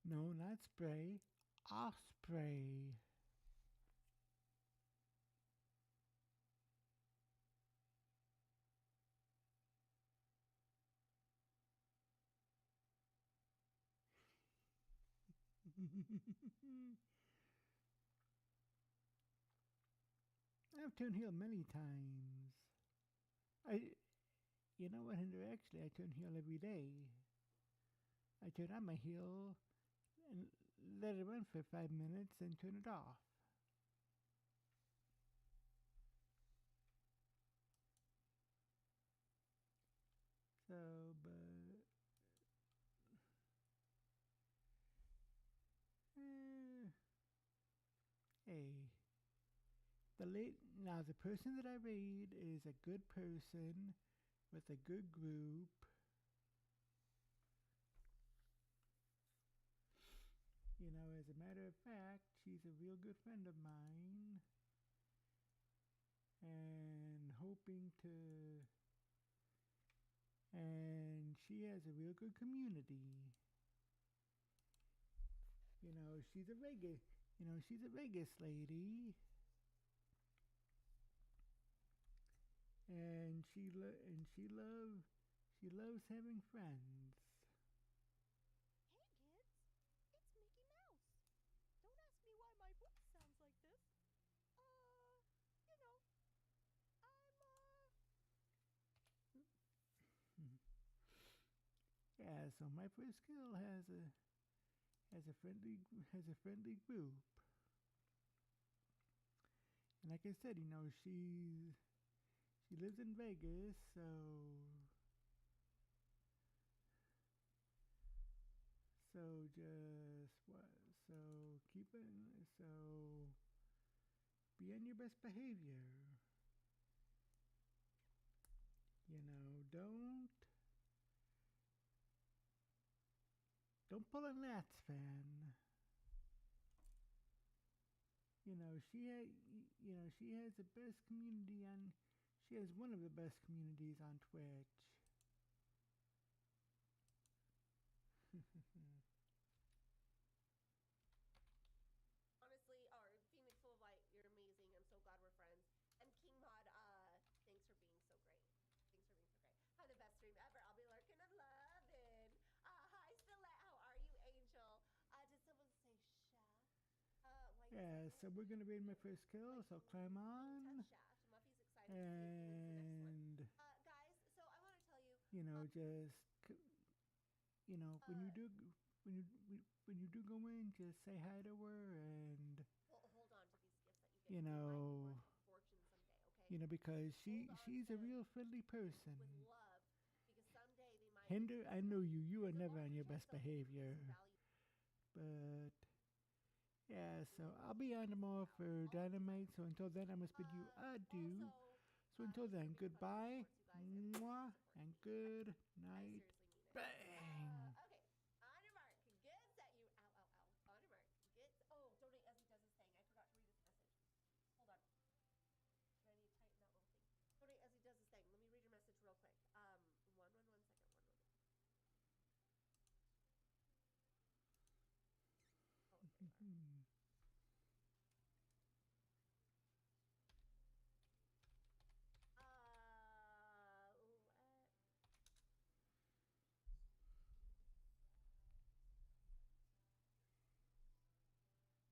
no, not spray. Osprey. I've turned heel many times. You know what, Hinder? Actually, I turn heel every day. I turn on my heel and let it run for 5 minutes and turn it off. So, but hey, the person that I read is a good person with a good group. You know, as a matter of fact, she's a real good friend of mine, and and she has a real good community. You know, she's a Vegas lady, and she loves having friends. Hey kids, it's Mickey Mouse. Don't ask me why my voice sounds like this. You know, Yeah, so my first kill has a friendly group. And like I said, you know, she lives in Vegas, so just what? So be on your best behavior. You know, don't pull a Nats fan. You know, she has the best community on. She has one of the best communities on Twitch. Honestly, Phoenix Full of Light, you're amazing. I'm so glad we're friends. And King Mod, thanks for being so great. Thanks for being so great. Have the best stream ever. I'll be lurking and loving. Hi, Stillette. How are you, Angel? Did someone say Shaft? Yeah, so we're gonna be in my first kill, so climb on. Shaft. Muffy's excited And to see if he wins the next one. Guys, so I want to tell you. You know, when you do go in, just say hi to her and Hold on to these gifts that you get. you know, Fortune someday, okay? you know, because she's a real friendly person. With love, because someday they might. Hinder, I know you. You are never on your best behavior. But yeah, so I'll be on tomorrow for Dynamite. So until then, I must bid you adieu. So until then, goodbye, mwah, and good night. Bang. Okay, on your mark, get set, you. Ow, ow, ow. On your mark, get. Oh, donate as he does his thing. I forgot to read his message. Hold on. Do I need to tighten that little thing? Donate as he does his thing. Let me read your message real quick. One second. 1 moment. Oh, okay.